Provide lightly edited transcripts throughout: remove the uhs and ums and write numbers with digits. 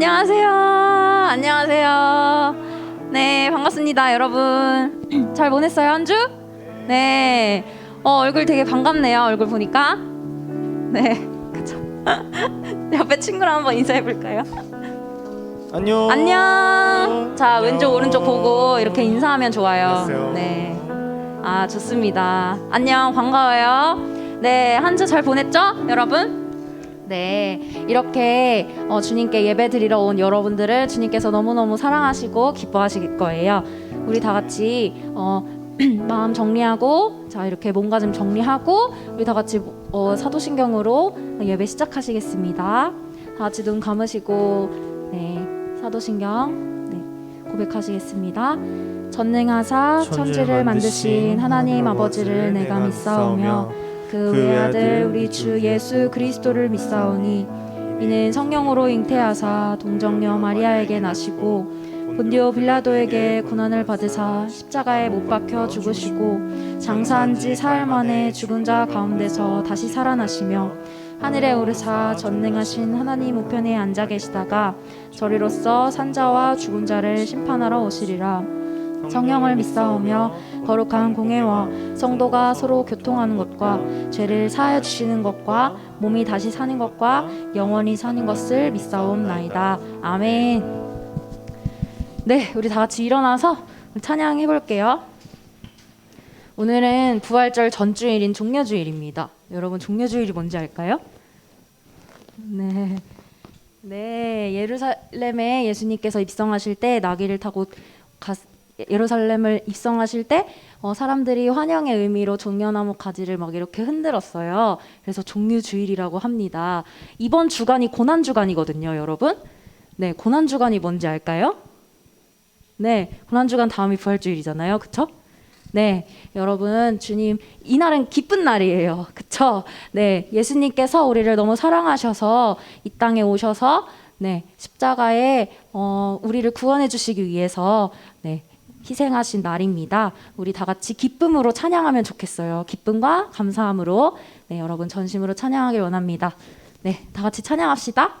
안녕하세요. 안녕하세요. 네, 반갑습니다, 여러분. 잘 보냈어요, 한 주? 네. 얼굴 되게 반갑네요, 얼굴 보니까. 네, 그쵸. 옆에 친구랑 한번 인사해볼까요? 안녕. 안녕. 자, 안녕. 왼쪽 오른쪽 보고 이렇게 인사하면 좋아요. 안녕하세요. 네. 아, 좋습니다. 안녕, 반가워요. 네, 한 주 잘 보냈죠, 여러분? 네, 이렇게 주님께 예배 드리러 온 여러분들을 주님께서 너무너무 사랑하시고 기뻐하실 거예요. 우리 다 같이 마음 정리하고, 자, 이렇게 몸가짐 정리하고 우리 다 같이 사도신경으로 예배 시작하시겠습니다. 다 같이 눈 감으시고, 네, 사도신경, 네, 고백하시겠습니다. 전능하사 천지를 만드신 하나님 아버지를 내가 믿사오며 그 외아들 우리 주 예수 그리스도를 믿사오니 이는 성령으로 잉태하사 동정녀 마리아에게 나시고 본디오 빌라도에게 고난을 받으사 십자가에 못 박혀 죽으시고 장사한 지 사흘 만에 죽은 자 가운데서 다시 살아나시며 하늘에 오르사 전능하신 하나님 우편에 앉아 계시다가 저리로서 산자와 죽은 자를 심판하러 오시리라. 성령을 믿사오며 거룩한 공회와 성도가 서로 교통하는 것과 죄를 사하여 주시는 것과 몸이 다시 사는 것과 영원히 사는 것을 믿사옵나이다. 아멘. 네, 우리 다 같이 일어나서 찬양해 볼게요. 오늘은 부활절 전주일인 종려주일입니다. 여러분, 종려주일이 뭔지 알까요? 네, 예루살렘에 예수님께서 입성하실 때 나귀를 타고 예루살렘을 입성하실 때 사람들이 환영의 의미로 종려나무 가지를 막 이렇게 흔들었어요. 그래서 종려주일이라고 합니다. 이번 주간이 고난주간이거든요, 여러분. 네, 고난주간이 뭔지 알까요? 네, 고난주간 다음이 부활주일이잖아요, 그쵸? 네, 여러분, 주님, 이날은 기쁜 날이에요, 그쵸? 네, 예수님께서 우리를 너무 사랑하셔서 이 땅에 오셔서 네, 십자가에 우리를 구원해 주시기 위해서 네, 희생하신 날입니다. 우리 다 같이 기쁨으로 찬양하면 좋겠어요. 기쁨과 감사함으로 네, 여러분 전심으로 찬양하길 원합니다. 네, 다 같이 찬양합시다.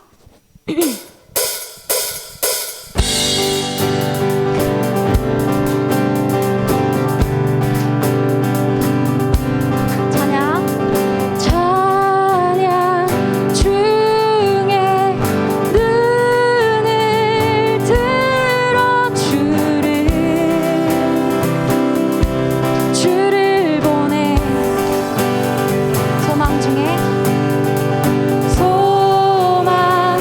소망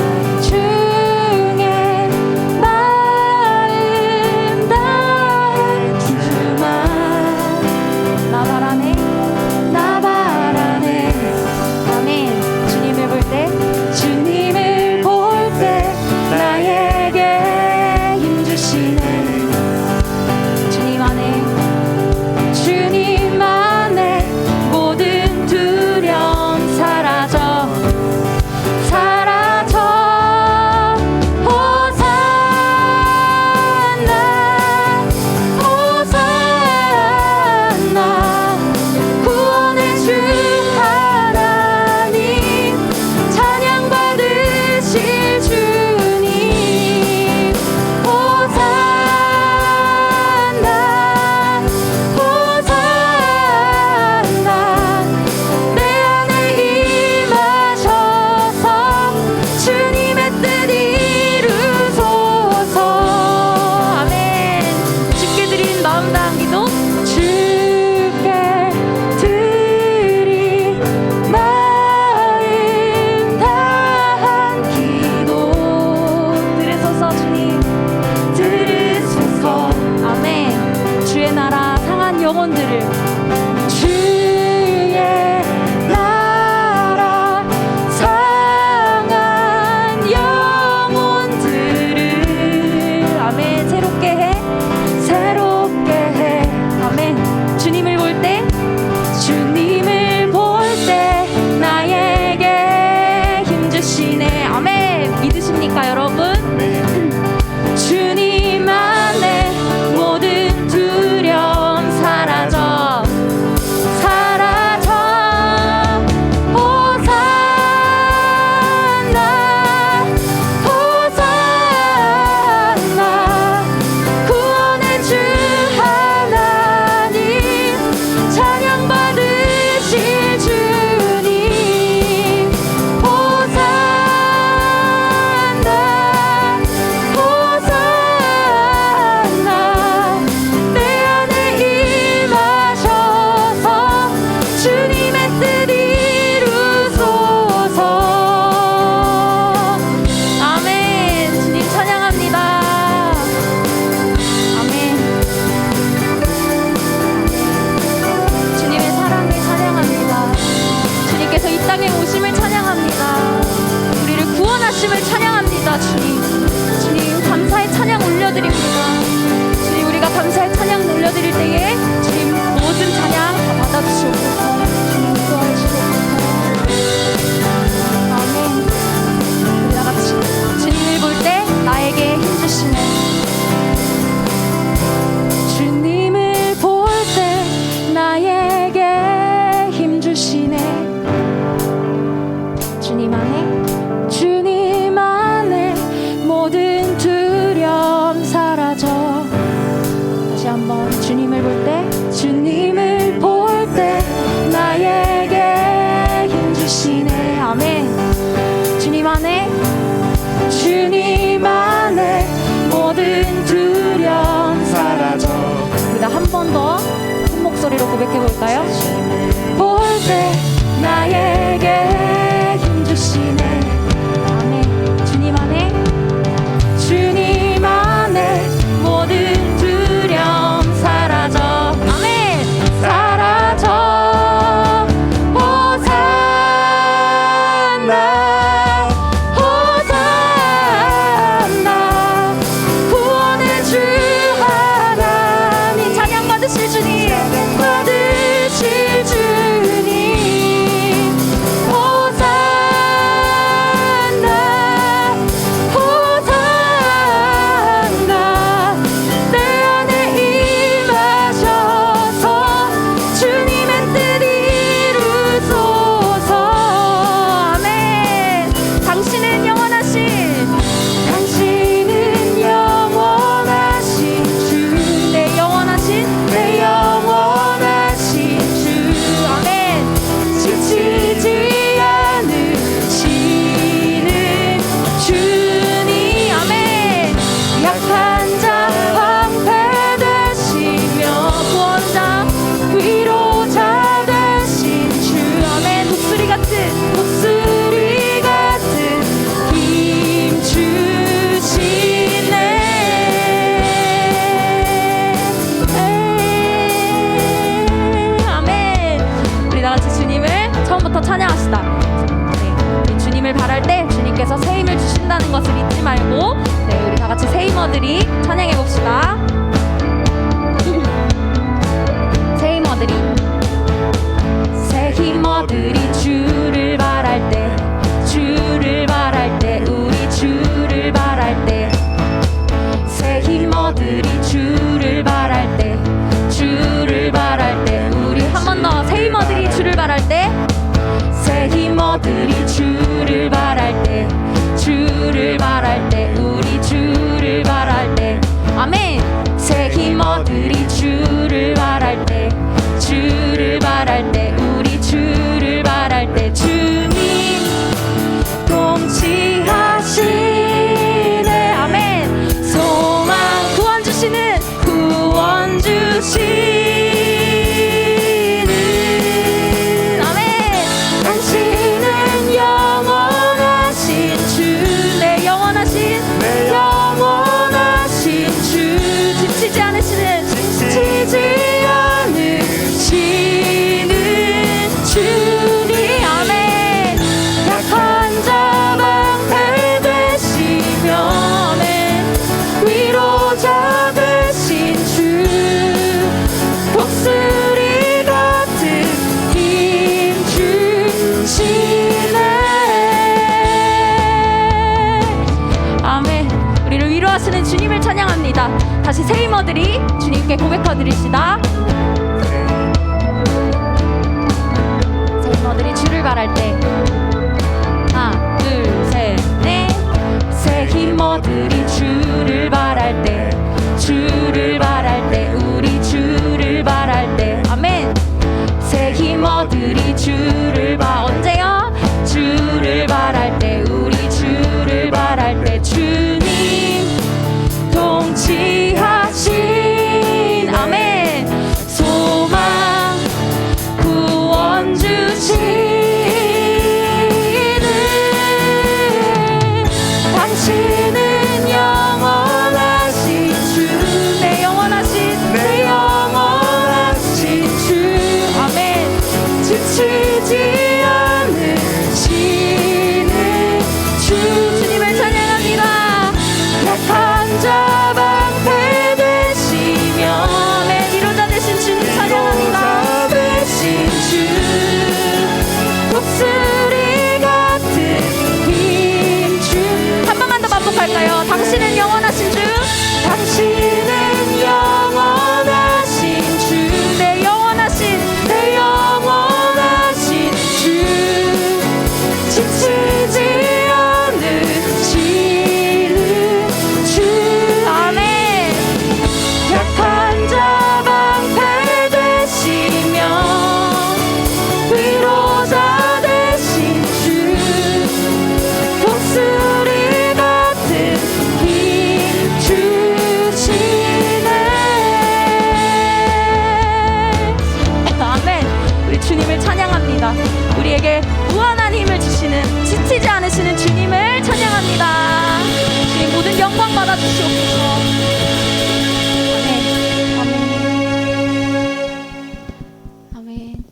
감사합니다 주님. 주님 감사의 찬양 올려드립니다. 주님 우리가 감사의 찬양 올려드릴 때에 주님 모든 찬양 다 받아주시옵소서. 주님 구하여 주시옵소서. 아멘. 우리 다같이 주님을 볼 때 나에게 힘주시네. 주님을 볼 때 나에게 힘주시네. 주님 안에 모든 두려움 사라져. 다시 한번 주님을 볼 때 나에게 힘주시네. 아멘. 주님 안에 모든 두려움 사라져. 우리가 한 번 더 큰 목소리로 고백해 볼까요? 볼 때 나에게 힘주시네. 아멘. 주님 안에 모든 두려움 사라져. 아멘. 사라져. 호산나 호산나. 구원의 주 하나님 찬양 받으실 주님, 받으실 주님. 호산나 호산나. 내 안에 임하셔서 주님의 뜻 이루소서. 아멘. 당신은 영원하신 주, 내 영원하신 주. 아멘. 지치지 않으시는 주님. 아멘. 약한 자 방패되시며 구원자 위로자 되신 주. 아멘. 독수리 같은 힘 주시네. 아멘. 우리 다같이 주님을 처음부터 찬양합시다. 네, 우리 주님을 바랄 때 주님께서 새 힘을 주신다는 것을 잊지 말고, 네, 우리 다같이 새 힘어들이 찬양해 봅시다. 새 힘어들이 주를 바랄 때, 주를 바랄 때, 우리 주를 바랄 때. 새 힘어들이 주를 바랄 때, 주를 바랄 때. 우리 한 번 더 새 힘어들이 주를 바랄 때, 새 힘어들이 주를 바랄 때, 주를 바랄 때, 우리 주를 바랄 때. 아멘. 새 힘어들이 주를 바랄 때, 주를 바랄 때, 우리 주를 바랄 때. 주님 통치하시네. 아멘. 소망 구원 주시는 아멘. 당신은 영원하신 주, 내 영원하신 주. 지치지 않으시는 주님. 아멘. 약한 자 방패 되시며, 아멘. 위로자 되신 주. 독수리 같은 힘 주시네. 아멘. 우리를 위로하시는 주님을 찬양합니다. 다시 새 힘어들이 주님께 고백하 드리시다. 새 힘어들이 주를 바랄 때, 하나 둘 셋 넷. 새 힘어들이 주를 바랄 때, 주를 바랄 때, 우리 주를 바랄 때. 아멘. 새 힘어들이 주를 언제요? 주를 바랄 때, 우리 주를 바랄 때. 주님 통치하신, 아멘. 소망 구원 주시는 당신은 영원하신 주, 내 영원하신 주. 아멘. 지치지 않으시는 주. 주님을 찬양합니다. 받아주시옵소서. 아멘. 아멘.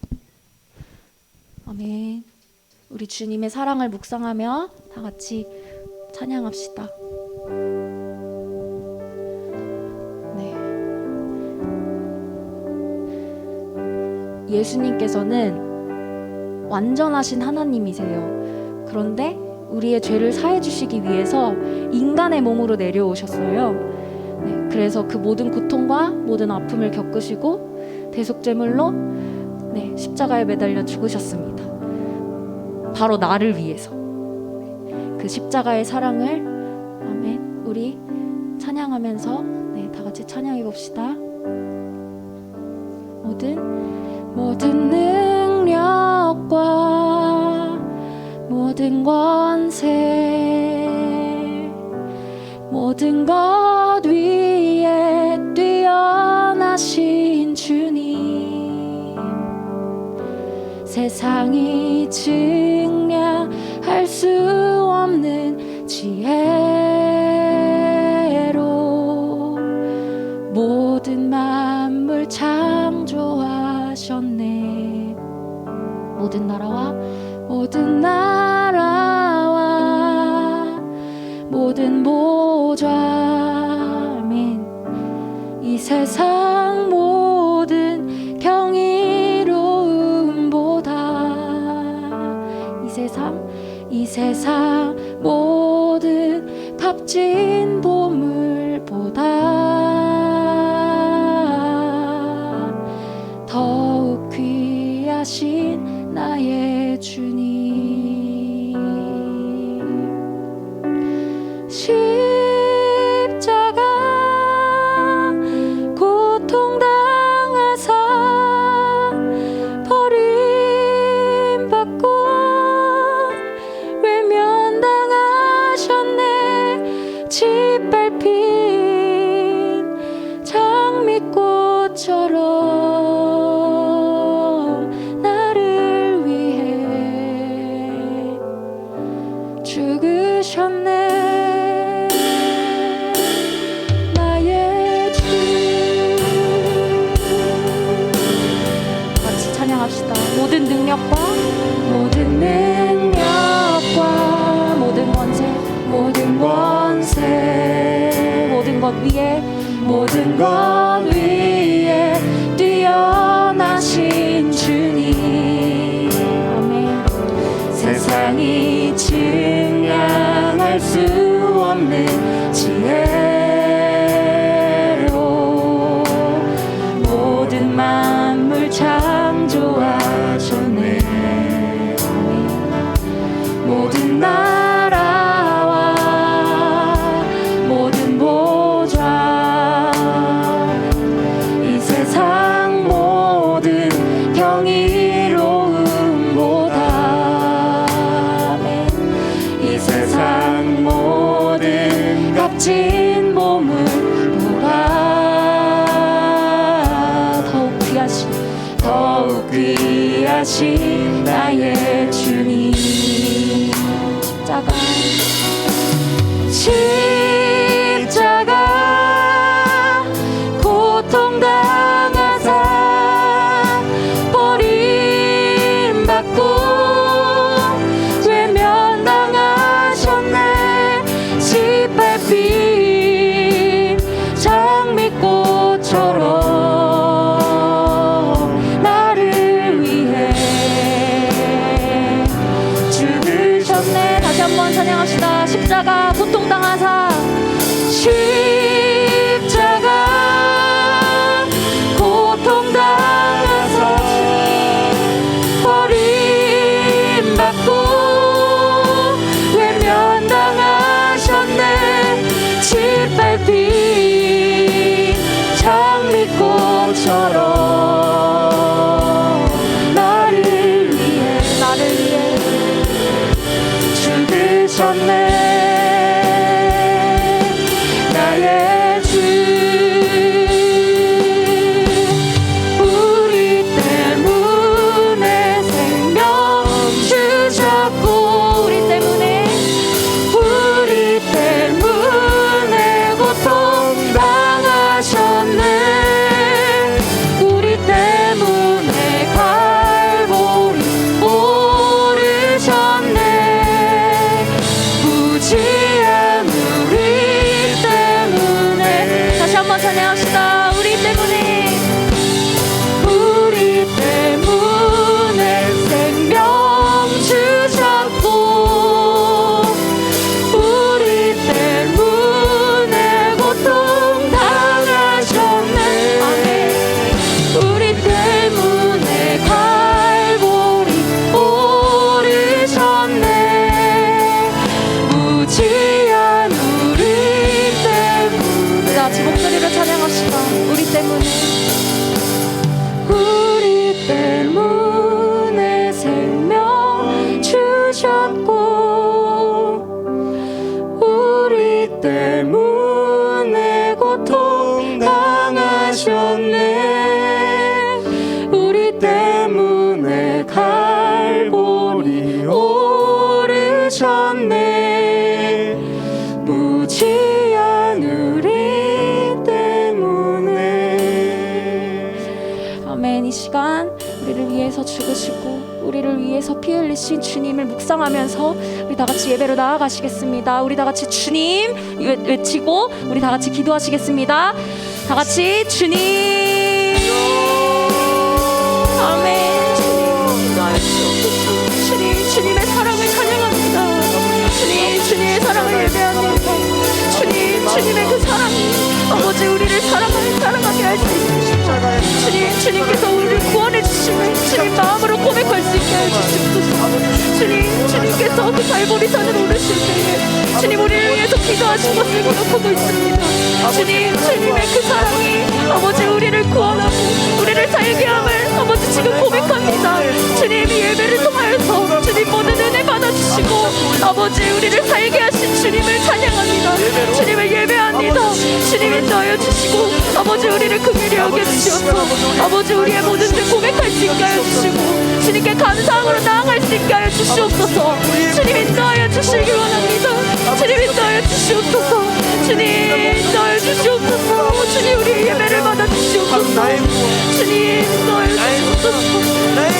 아멘. 우리 주님의 사랑을 묵상하며 다 같이 찬양합시다. 네. 예수님께서는 완전하신 하나님이세요. 그런데 우리의 죄를 사해 주시기 위해서 인간의 몸으로 내려오셨어요. 네, 그래서 그 모든 고통과 모든 아픔을 겪으시고 대속제물로 십자가에 매달려 죽으셨습니다. 바로 나를 위해서. 그 십자가의 사랑을 아멘. 우리 찬양하면서 다 같이 찬양해 봅시다. 모든 능력과 모든 권세 모든 것 위에 뛰어나신 주님 세상이 증량할 수 없는 지혜로 모든 만물 창조하셨네. 모든 나라와 모든 보좌 아멘. 이 세상 모든 경이로움보다 이 세상 모든 값진 보물보다 더욱 귀하신 나의 주님 십자가 고통당하사 버림받고 외면당하셨네. 짓밟힌 장미꽃처럼 나를 위해 죽으셨네. 모든 능력과 모든 권세 모든 것 위에 뛰어나신 주님 아멘. 세상이 증량할 수 없는 지혜로 모든 만물 창조하셨네. 모든 나라와 모든 보좌 이 세상 모든 경이로움보다 이 세상 모든 값진 보물보다 더욱 귀하신 나의 주님 십자가 고통당하사 버림받고 외면당하셨네. 짓밟힌 장미꽃처럼 나를 위해 죽으셨네. 다시 한번 찬양합시다. 십자가 고통당하사 십자가 고통당하사 버림받고 외면당하셨네. 짓밟힌 장미꽃처럼 나를 위해 죽으셨네. 나의 주 우리 때문에 생명 주셨고 우리 때문에 때문에 고통 당하셨네. 우리 때문에 갈보리 오르셨네. 무지한 우리 때문에. 아멘. 이 시간 우리를 위해서 죽으시고 우리를 위해서 피 흘리신 주님을 묵상하면서 우리 다 같이 예배로 나아가시겠습니다. 우리 다 같이 주님 외치고 우리 다 같이 기도하시겠습니다. 다 같이 주님. 아멘. 주님, 주님의 사랑을 찬양합니다. 주님, 주님의 사랑을 예배합니다. 주님, 주님의 그 사랑이 아버지 우리를 사랑하게 할 수 있습니다. 주님, 주님께서 우리를 구원해 주심을 주님 마음으로 고백할 수 있게 해주시옵소서. 주님, 주님께서 그 갈보리 산을 오르실 때에 주님 우리를 위해서 기도하신 것을 기억하고 있습니다. 주님, 주님의 그 사랑이 아버지 우리를 구원하고 우리를 살게 함을 아버지 지금 고백합니다. 주님, 이 예배를 통하여서 주님 모든 은혜 받아주시고 아버지 우리를 살게 하신 주님을 찬양합니다. 주님을 예배합니다. 주님 인도하여 주시고 아버지 우리를 긍휼히 여겨주시옵소서. 아버지 우리의 모든 죄 고백할 수 있게 하여 주시고 주님께 감사함으로 나아갈 수 있게 하여 주시옵소서. 주님 인도하여 주시기 원합니다. 주님 인도하여 주시옵소서. 주님 인도하여 주시옵소서. 주님 우리의 예배를 받아주시옵소서. 주님 인도하여 주시옵소서.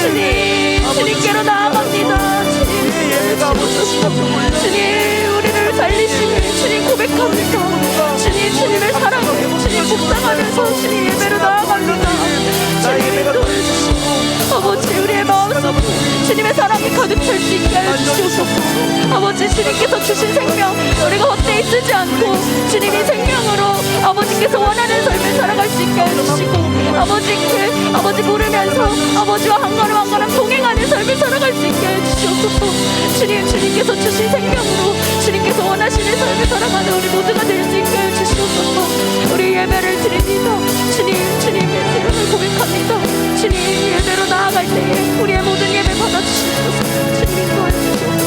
주님 주님께로 나아갑니다. 주님 주님 우리를 살리시니 주님 고백합니다. 주님 주님의 사랑을 주님 묵상하면서 주님 예배로 나아갑니다. 주님 인도해 주시고 아버지 우리의 마음속에 주님의 사랑이 가득 찰 수 있게 하여 주시옵소서. 아버지 주님께서 주신 생명 우리가 헛되이 쓰지 않고 주님이 생명으로 아버지께서 원하는 삶을 살아갈 수 있게 하여 주시고 아버지 부르면서 아버지와 한 걸음 한 걸음 동행하는 삶을 살아갈 수 있게 하여 주시옵소서. 주님, 주님께서 주신 생명으로 주님께서 원하시는 삶을 살아가는 우리 모두가 될 수 있게 하여 주시옵소서. 우리 예배를 드립니다. 주님, 주님의 이름을 고백합니다. 주님 예배로 나아갈 때에 우리의 모든 예배 받아주시옵소서. 주님 인도해 주시옵소서.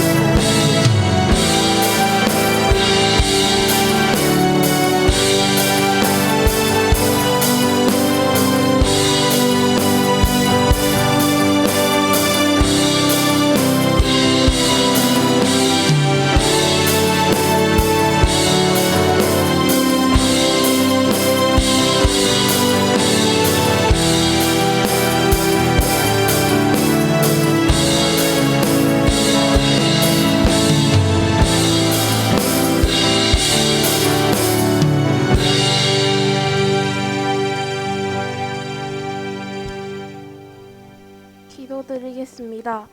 기도드리겠습니다.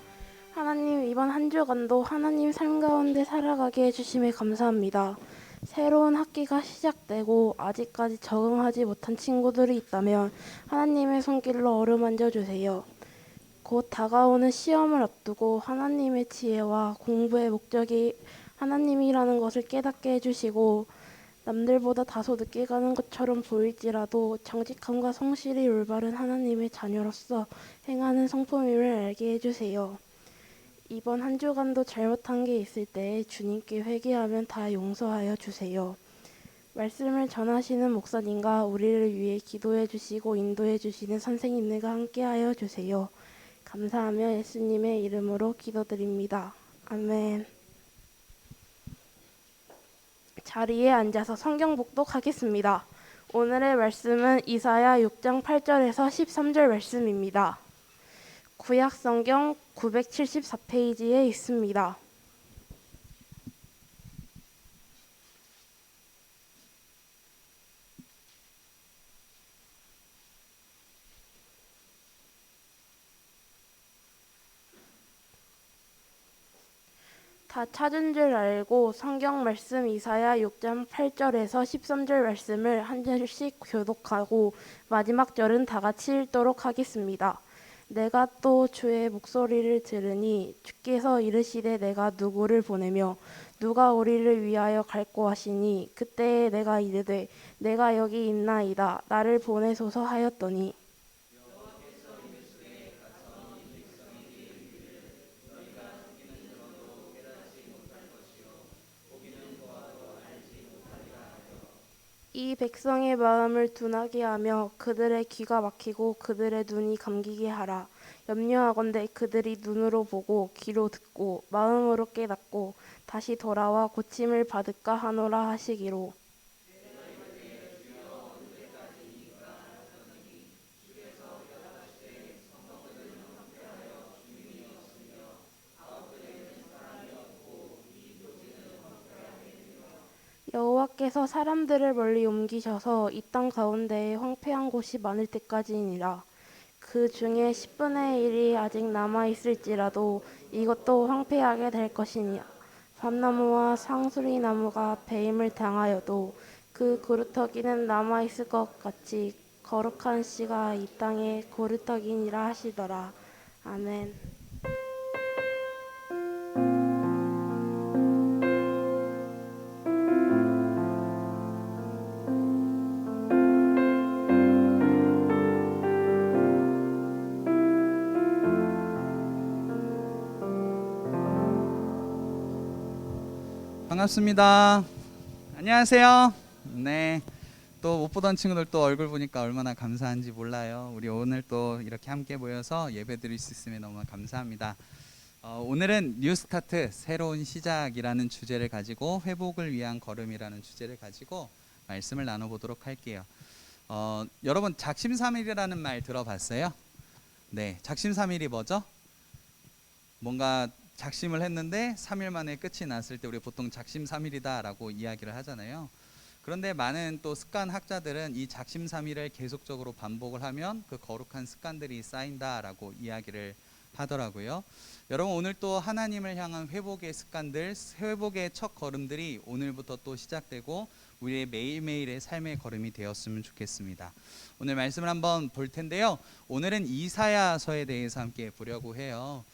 하나님, 이번 한 주간도 하나님 삶 가운데 살아가게 해주심에 감사합니다. 새로운 학기가 시작되고 아직까지 적응하지 못한 친구들이 있다면 하나님의 손길로 어루만져 주세요. 곧 다가오는 시험을 앞두고 하나님의 지혜와 공부의 목적이 하나님이라는 것을 깨닫게 해주시고 남들보다 다소 늦게 가는 것처럼 보일지라도 정직함과 성실이 올바른 하나님의 자녀로서 행하는 성품임을 알게 해주세요. 이번 한 주간도 잘못한 게 있을 때 주님께 회개하면 다 용서하여 주세요. 말씀을 전하시는 목사님과 우리를 위해 기도해 주시고 인도해 주시는 선생님들과 함께하여 주세요. 감사하며 예수님의 이름으로 기도드립니다. 아멘. 자리에 앉아서 성경 복독하겠습니다. 오늘의 말씀은 이사야 6장 8절에서 13절 말씀입니다. 구약 성경 974페이지에 있습니다. 다 찾은 줄 알고 성경 말씀 이사야 6장 8절에서 13절 말씀을 한 절씩 교독하고 마지막 절은 다 같이 읽도록 하겠습니다. 내가 또 주의 목소리를 들으니 주께서 이르시되 내가 누구를 보내며 누가 우리를 위하여 갈고 하시니 그때에 내가 이르되 내가 여기 있나이다 나를 보내소서 하였더니 이 백성의 마음을 둔하게 하며 그들의 귀가 막히고 그들의 눈이 감기게 하라. 염려하건대 그들이 눈으로 보고 귀로 듣고 마음으로 깨닫고 다시 돌아와 고침을 받을까 하노라 하시기로. 여호와께서 사람들을 멀리 옮기셔서 이 땅 가운데에 황폐한 곳이 많을 때까지니라. 그 중에 10분의 1이 아직 남아 있을지라도 이것도 황폐하게 될 것이니 밤나무와 상수리 나무가 배임을 당하여도 그 고루터기는 남아 있을 것 같이 거룩한 씨가 이 땅에 고루터기니라 하시더라. 아멘. 반갑습니다. 안녕하세요. 네, 또 못 보던 친구들 또 얼굴 보니까 얼마나 감사한지 몰라요. 우리 오늘 또 이렇게 함께 모여서 예배 드릴 수 있음에 너무 감사합니다. 오늘은 뉴스타트, 새로운 시작이라는 주제를 가지고 회복을 위한 걸음이라는 주제를 가지고 말씀을 나눠보도록 할게요. 여러분 작심삼일이라는 말 들어봤어요? 네, 작심삼일이 뭐죠? 뭔가 작심을 했는데 3일 만에 끝이 났을 때 우리 보통 작심삼일이다라고 이야기를 하잖아요. 그런데 많은 또 습관 학자들은 이 작심삼일을 계속적으로 반복을 하면 그 거룩한 습관들이 쌓인다라고 이야기를 하더라고요. 여러분 오늘 또 하나님을 향한 회복의 습관들, 회복의 첫 걸음들이 오늘부터 또 시작되고 우리의 매일매일의 삶의 걸음이 되었으면 좋겠습니다. 오늘 말씀을 한번 볼 텐데요. 오늘은 이사야서에 대해서 함께 보려고 해요.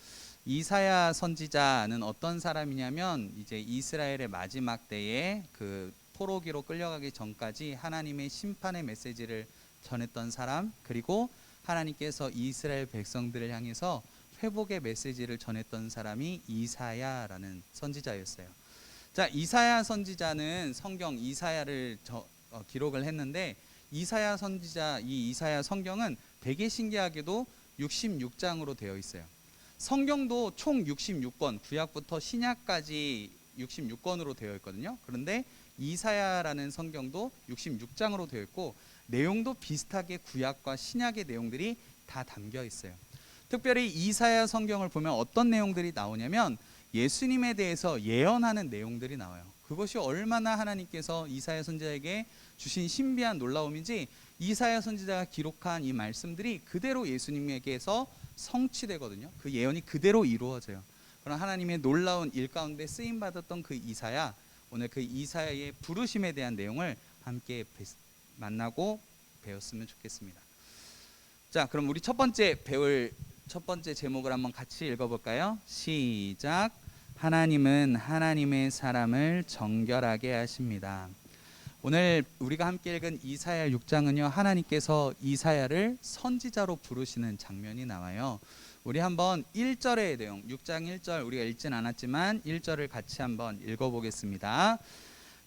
이사야 선지자는 어떤 사람이냐면 이제 이스라엘의 마지막 때에 그 포로기로 끌려가기 전까지 하나님의 심판의 메시지를 전했던 사람, 그리고 하나님께서 이스라엘 백성들을 향해서 회복의 메시지를 전했던 사람이 이사야라는 선지자였어요. 자, 이사야 선지자는 성경 이사야를 기록을 했는데 이사야 선지자, 이 이사야 성경은 되게 신기하게도 66장으로 되어 있어요. 성경도 총 66권, 구약부터 신약까지 66권으로 되어 있거든요. 그런데 이사야라는 성경도 66장으로 되어 있고 내용도 비슷하게 구약과 신약의 내용들이 다 담겨 있어요. 특별히 이사야 성경을 보면 어떤 내용들이 나오냐면 예수님에 대해서 예언하는 내용들이 나와요. 그것이 얼마나 하나님께서 이사야 선지자에게 주신 신비한 놀라움인지 이사야 선지자가 기록한 이 말씀들이 그대로 예수님에게서 성취되거든요. 그 예언이 그대로 이루어져요. 그런 하나님의 놀라운 일 가운데 쓰임 받았던 그 이사야, 오늘 그 이사야의 부르심에 대한 내용을 함께 만나고 배웠으면 좋겠습니다. 자, 그럼 우리 첫 번째 배울 첫 번째 제목을 한번 같이 읽어볼까요? 시작. 하나님은 하나님의 사람을 정결하게 하십니다. 오늘 우리가 함께 읽은 이사야 6장은요, 하나님께서 이사야를 선지자로 부르시는 장면이 나와요. 우리 한번 1절의 내용, 6장 1절 우리가 읽진 않았지만 1절을 같이 한번 읽어보겠습니다.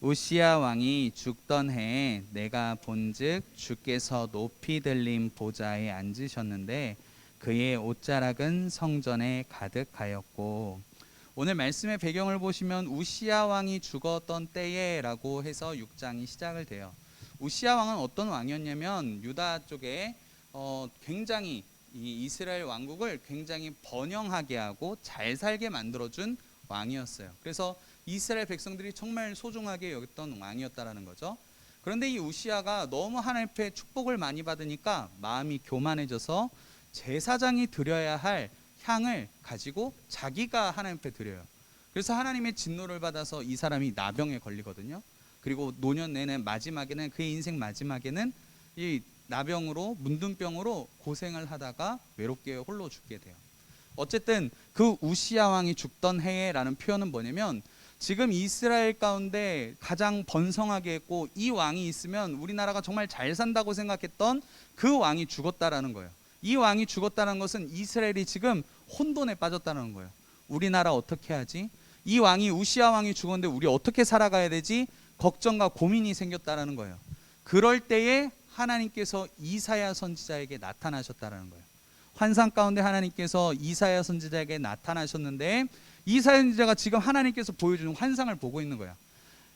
우시야 왕이 죽던 해에 내가 본즉 주께서 높이 들린 보좌에 앉으셨는데 그의 옷자락은 성전에 가득하였고, 오늘 말씀의 배경을 보시면 우시야 왕이 죽었던 때에 라고 해서 6장이 시작을 돼요. 우시야 왕은 어떤 왕이었냐면 유다 쪽에 굉장히 이 이스라엘 왕국을 굉장히 번영하게 하고 잘 살게 만들어준 왕이었어요. 그래서 이스라엘 백성들이 정말 소중하게 여겼던 왕이었다라는 거죠. 그런데 이 우시야가 너무 하나님 앞에 축복을 많이 받으니까 마음이 교만해져서 제사장이 드려야 할 향을 가지고 자기가 하나님 앞에 드려요. 그래서 하나님의 진노를 받아서 이 사람이 나병에 걸리거든요. 그리고 노년 내내 마지막에는 그의 인생 마지막에는 이 나병으로 문둥병으로 고생을 하다가 외롭게 홀로 죽게 돼요. 어쨌든 그 우시야 왕이 죽던 해라는 표현은 뭐냐면 지금 이스라엘 가운데 가장 번성하게 했고 이 왕이 있으면 우리나라가 정말 잘 산다고 생각했던 그 왕이 죽었다라는 거예요. 이 왕이 죽었다는 것은 이스라엘이 지금 혼돈에 빠졌다는 거예요. 우리나라 어떻게 하지? 이 왕이 우시야 왕이 죽었는데 우리 어떻게 살아가야 되지? 걱정과 고민이 생겼다라는 거예요. 그럴 때에 하나님께서 이사야 선지자에게 나타나셨다라는 거예요. 환상 가운데 하나님께서 이사야 선지자에게 나타나셨는데 이사야 선지자가 지금 하나님께서 보여주는 환상을 보고 있는 거야.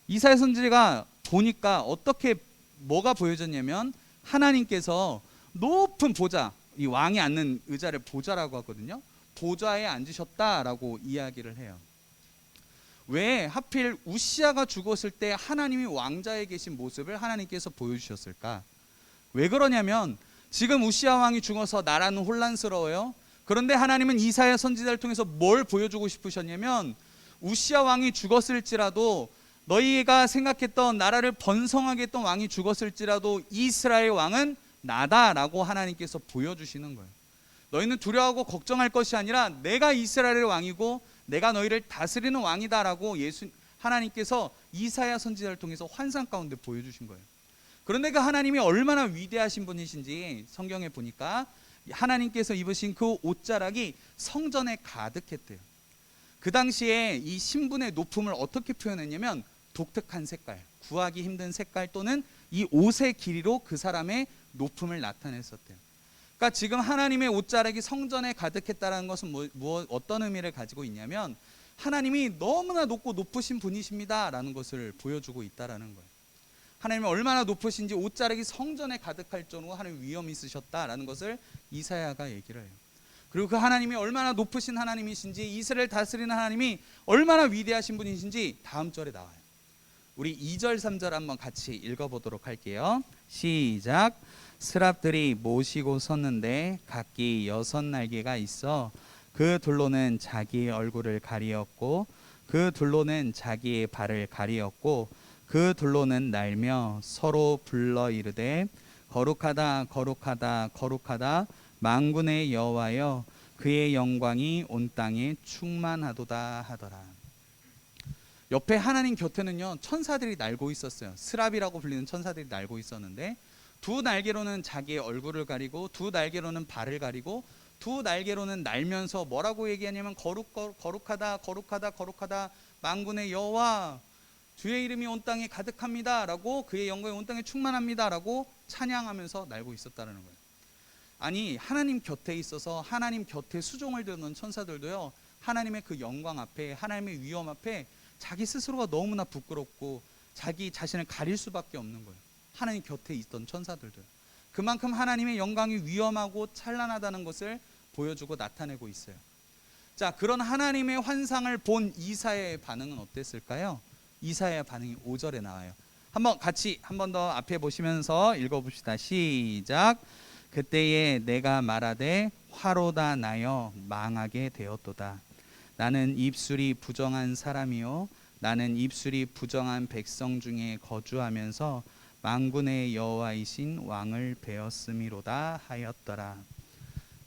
이사야 선지자가 보니까 어떻게 뭐가 보여졌냐면 하나님께서 높은 보좌, 이 왕이 앉는 의자를 보좌라고 하거든요. 보좌에 앉으셨다라고 이야기를 해요. 왜 하필 우시아가 죽었을 때 하나님이 왕자에 계신 모습을 하나님께서 보여주셨을까? 왜 그러냐면 지금 우시아 왕이 죽어서 나라는 혼란스러워요. 그런데 하나님은 이사야 선지자를 통해서 뭘 보여주고 싶으셨냐면 우시아 왕이 죽었을지라도 너희가 생각했던 나라를 번성하게 했던 왕이 죽었을지라도 이스라엘 왕은 나다라고 하나님께서 보여주시는 거예요. 너희는 두려워하고 걱정할 것이 아니라 내가 이스라엘의 왕이고 내가 너희를 다스리는 왕이다라고 하나님께서 이사야 선지자를 통해서 환상 가운데 보여주신 거예요. 그런데 그 하나님이 얼마나 위대하신 분이신지 성경에 보니까 하나님께서 입으신 그 옷자락이 성전에 가득했대요. 그 당시에 이 신분의 높음을 어떻게 표현했냐면 독특한 색깔, 구하기 힘든 색깔 또는 이 옷의 길이로 그 사람의 높음을 나타냈었대요. 그러니까 지금 하나님의 옷자락이 성전에 가득했다는 것은 어떤 의미를 가지고 있냐면 하나님이 너무나 높고 높으신 분이십니다라는 것을 보여주고 있다라는 거예요. 하나님이 얼마나 높으신지 옷자락이 성전에 가득할 정도로 하나님 위엄이 있으셨다라는 것을 이사야가 얘기를 해요. 그리고 그 하나님이 얼마나 높으신 하나님이신지 이스라엘 다스리는 하나님이 얼마나 위대하신 분이신지 다음 절에 나와요. 우리 2절 3절 한번 같이 읽어보도록 할게요. 시작. 스랍들이 모시고 섰는데 각기 6날개가 있어 그 둘로는 자기의 얼굴을 가리었고 그 둘로는 자기의 발을 가리었고 그 둘로는 날며 서로 불러 이르되 거룩하다 거룩하다 거룩하다 만군의 여호와여 그의 영광이 온 땅에 충만하도다 하더라. 옆에 하나님 곁에는요 천사들이 날고 있었어요. 스랍이라고 불리는 천사들이 날고 있었는데 두 날개로는 자기의 얼굴을 가리고 두 날개로는 발을 가리고 두 날개로는 날면서 뭐라고 얘기하냐면 거룩하다 거룩하다 거룩하다 만군의 여호와 주의 이름이 온 땅에 가득합니다 라고 그의 영광이 온 땅에 충만합니다 라고 찬양하면서 날고 있었다는 거예요. 아니 하나님 곁에 있어서 하나님 곁에 수종을 드는 천사들도요 하나님의 그 영광 앞에 하나님의 위엄 앞에 자기 스스로가 너무나 부끄럽고 자기 자신을 가릴 수밖에 없는 거예요. 하나님 곁에 있던 천사들도 그만큼 하나님의 영광이 위엄하고 찬란하다는 것을 보여주고 나타내고 있어요. 자, 그런 하나님의 환상을 본 이사야의 반응은 어땠을까요? 이사야의 반응이 5절에 나와요. 한번 같이 한 번 더 앞에 보시면서 읽어봅시다. 시작. 그때에 내가 말하되 화로다 나여 망하게 되었도다. 나는 입술이 부정한 사람이요 나는 입술이 부정한 백성 중에 거주하면서 만군의 여호와이신 왕을 배웠음이로다 하였더라.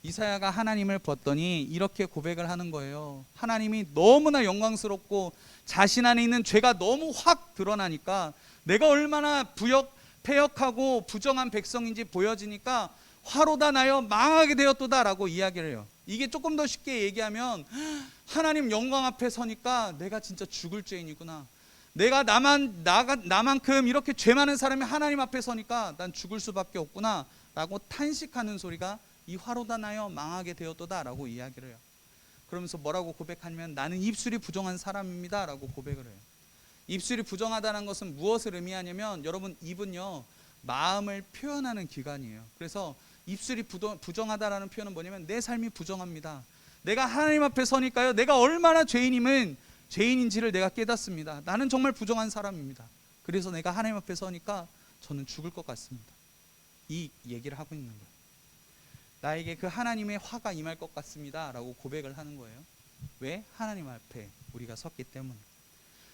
이사야가 하나님을 봤더니 이렇게 고백을 하는 거예요. 하나님이 너무나 영광스럽고 자신 안에 있는 죄가 너무 확 드러나니까 내가 얼마나 패역하고 부정한 백성인지 보여지니까 화로다 나여 망하게 되었도다 라고 이야기를 해요. 이게 조금 더 쉽게 얘기하면 하나님 영광 앞에 서니까 내가 진짜 죽을 죄인이구나. 내가 나만큼 이렇게 죄 많은 사람이 하나님 앞에 서니까 난 죽을 수밖에 없구나 라고 탄식하는 소리가 이 화로다 나여 망하게 되었도다 라고 이야기를 해요. 그러면서 뭐라고 고백하냐면 나는 입술이 부정한 사람입니다 라고 고백을 해요. 입술이 부정하다는 것은 무엇을 의미하냐면 여러분 입은요 마음을 표현하는 기관이에요. 그래서 입술이 부정하다라는 표현은 뭐냐면 내 삶이 부정합니다. 내가 하나님 앞에 서니까요 내가 얼마나 죄인인지를 내가 깨닫습니다. 나는 정말 부정한 사람입니다. 그래서 내가 하나님 앞에 서니까 저는 죽을 것 같습니다. 이 얘기를 하고 있는 거예요. 나에게 그 하나님의 화가 임할 것 같습니다 라고 고백을 하는 거예요. 왜? 하나님 앞에 우리가 섰기 때문에.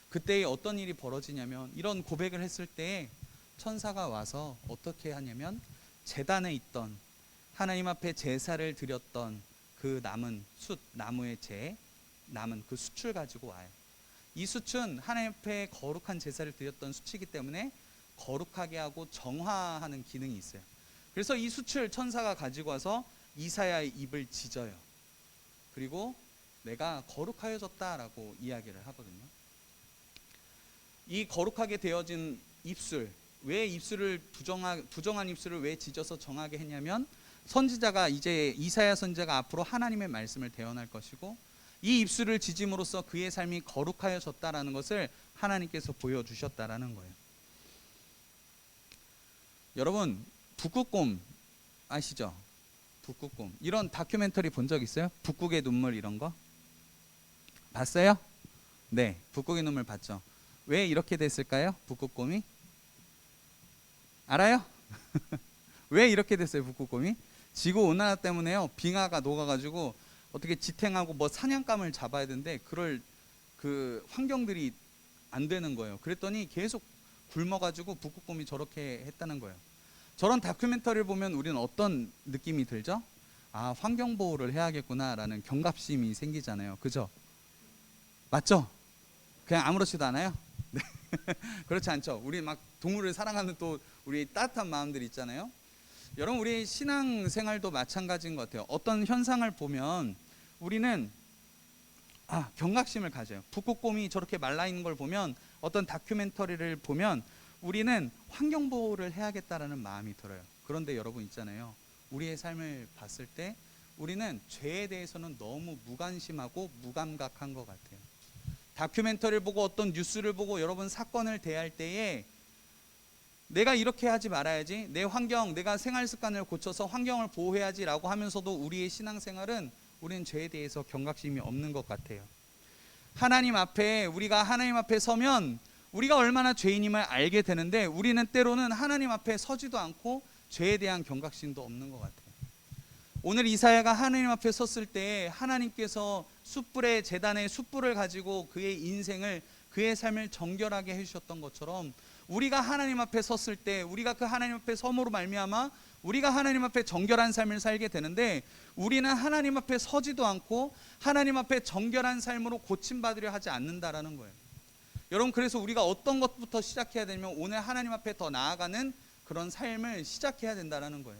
그때 어떤 일이 벌어지냐면 이런 고백을 했을 때 천사가 와서 어떻게 하냐면 제단에 있던 하나님 앞에 제사를 드렸던 그 남은 나무의 남은 그 숯을 가지고 와요. 이 숯은 하나님 앞에 거룩한 제사를 드렸던 숯이기 때문에 거룩하게 하고 정화하는 기능이 있어요. 그래서 이 숯을 천사가 가지고 와서 이사야의 입을 찢어요. 그리고 내가 거룩하여졌다라고 이야기를 하거든요. 이 거룩하게 되어진 입술, 왜 입술을 부정한 입술을 왜 지져서 정하게 했냐면 선지자가 이제 이사야 선지자가 앞으로 하나님의 말씀을 대언할 것이고 이 입술을 지짐으로써 그의 삶이 거룩하여졌다라는 것을 하나님께서 보여주셨다라는 거예요. 여러분 북극곰 아시죠? 북극곰 이런 다큐멘터리 본 적 있어요? 북극의 눈물 이런 거 봤어요? 네, 북극의 눈물 봤죠. 왜 이렇게 됐을까요? 북극곰이 알아요? 왜 이렇게 됐어요? 북극곰이 지구 온난화 때문에요. 빙하가 녹아가지고 어떻게 지탱하고 뭐 사냥감을 잡아야 되는데 그럴 그 환경들이 안 되는 거예요. 그랬더니 계속 굶어가지고 북극곰이 저렇게 했다는 거예요. 저런 다큐멘터리를 보면 우리는 어떤 느낌이 들죠? 아, 환경 보호를 해야겠구나라는 경각심이 생기잖아요. 그죠? 맞죠? 그냥 아무렇지도 않아요? 네. 그렇지 않죠. 우리 막 동물을 사랑하는 또 우리 따뜻한 마음들이 있잖아요. 여러분 우리 신앙생활도 마찬가지인 것 같아요. 어떤 현상을 보면 우리는 경각심을 가져요. 북극곰이 저렇게 말라 있는 걸 보면 어떤 다큐멘터리를 보면 우리는 환경 보호를 해야겠다라는 마음이 들어요. 그런데 여러분 있잖아요. 우리의 삶을 봤을 때 우리는 죄에 대해서는 너무 무관심하고 무감각한 것 같아요. 다큐멘터리를 보고 어떤 뉴스를 보고 여러분 사건을 대할 때에 내가 이렇게 하지 말아야지, 내 환경, 내가 생활 습관을 고쳐서 환경을 보호해야지라고 하면서도 우리의 신앙생활은 우리는 죄에 대해서 경각심이 없는 것 같아요. 우리가 하나님 앞에 서면 우리가 얼마나 죄인임을 알게 되는데 우리는 때로는 하나님 앞에 서지도 않고 죄에 대한 경각심도 없는 것 같아요. 오늘 이사야가 하나님 앞에 섰을 때 하나님께서 숯불의 제단에 숯불을 가지고 그의 인생을 그의 삶을 정결하게 해주셨던 것처럼 우리가 하나님 앞에 섰을 때 우리가 그 하나님 앞에 섬으로 말미암아 우리가 하나님 앞에 정결한 삶을 살게 되는데 우리는 하나님 앞에 서지도 않고 하나님 앞에 정결한 삶으로 고침받으려 하지 않는다라는 거예요. 여러분 그래서 우리가 어떤 것부터 시작해야 되냐면 오늘 하나님 앞에 더 나아가는 그런 삶을 시작해야 된다라는 거예요.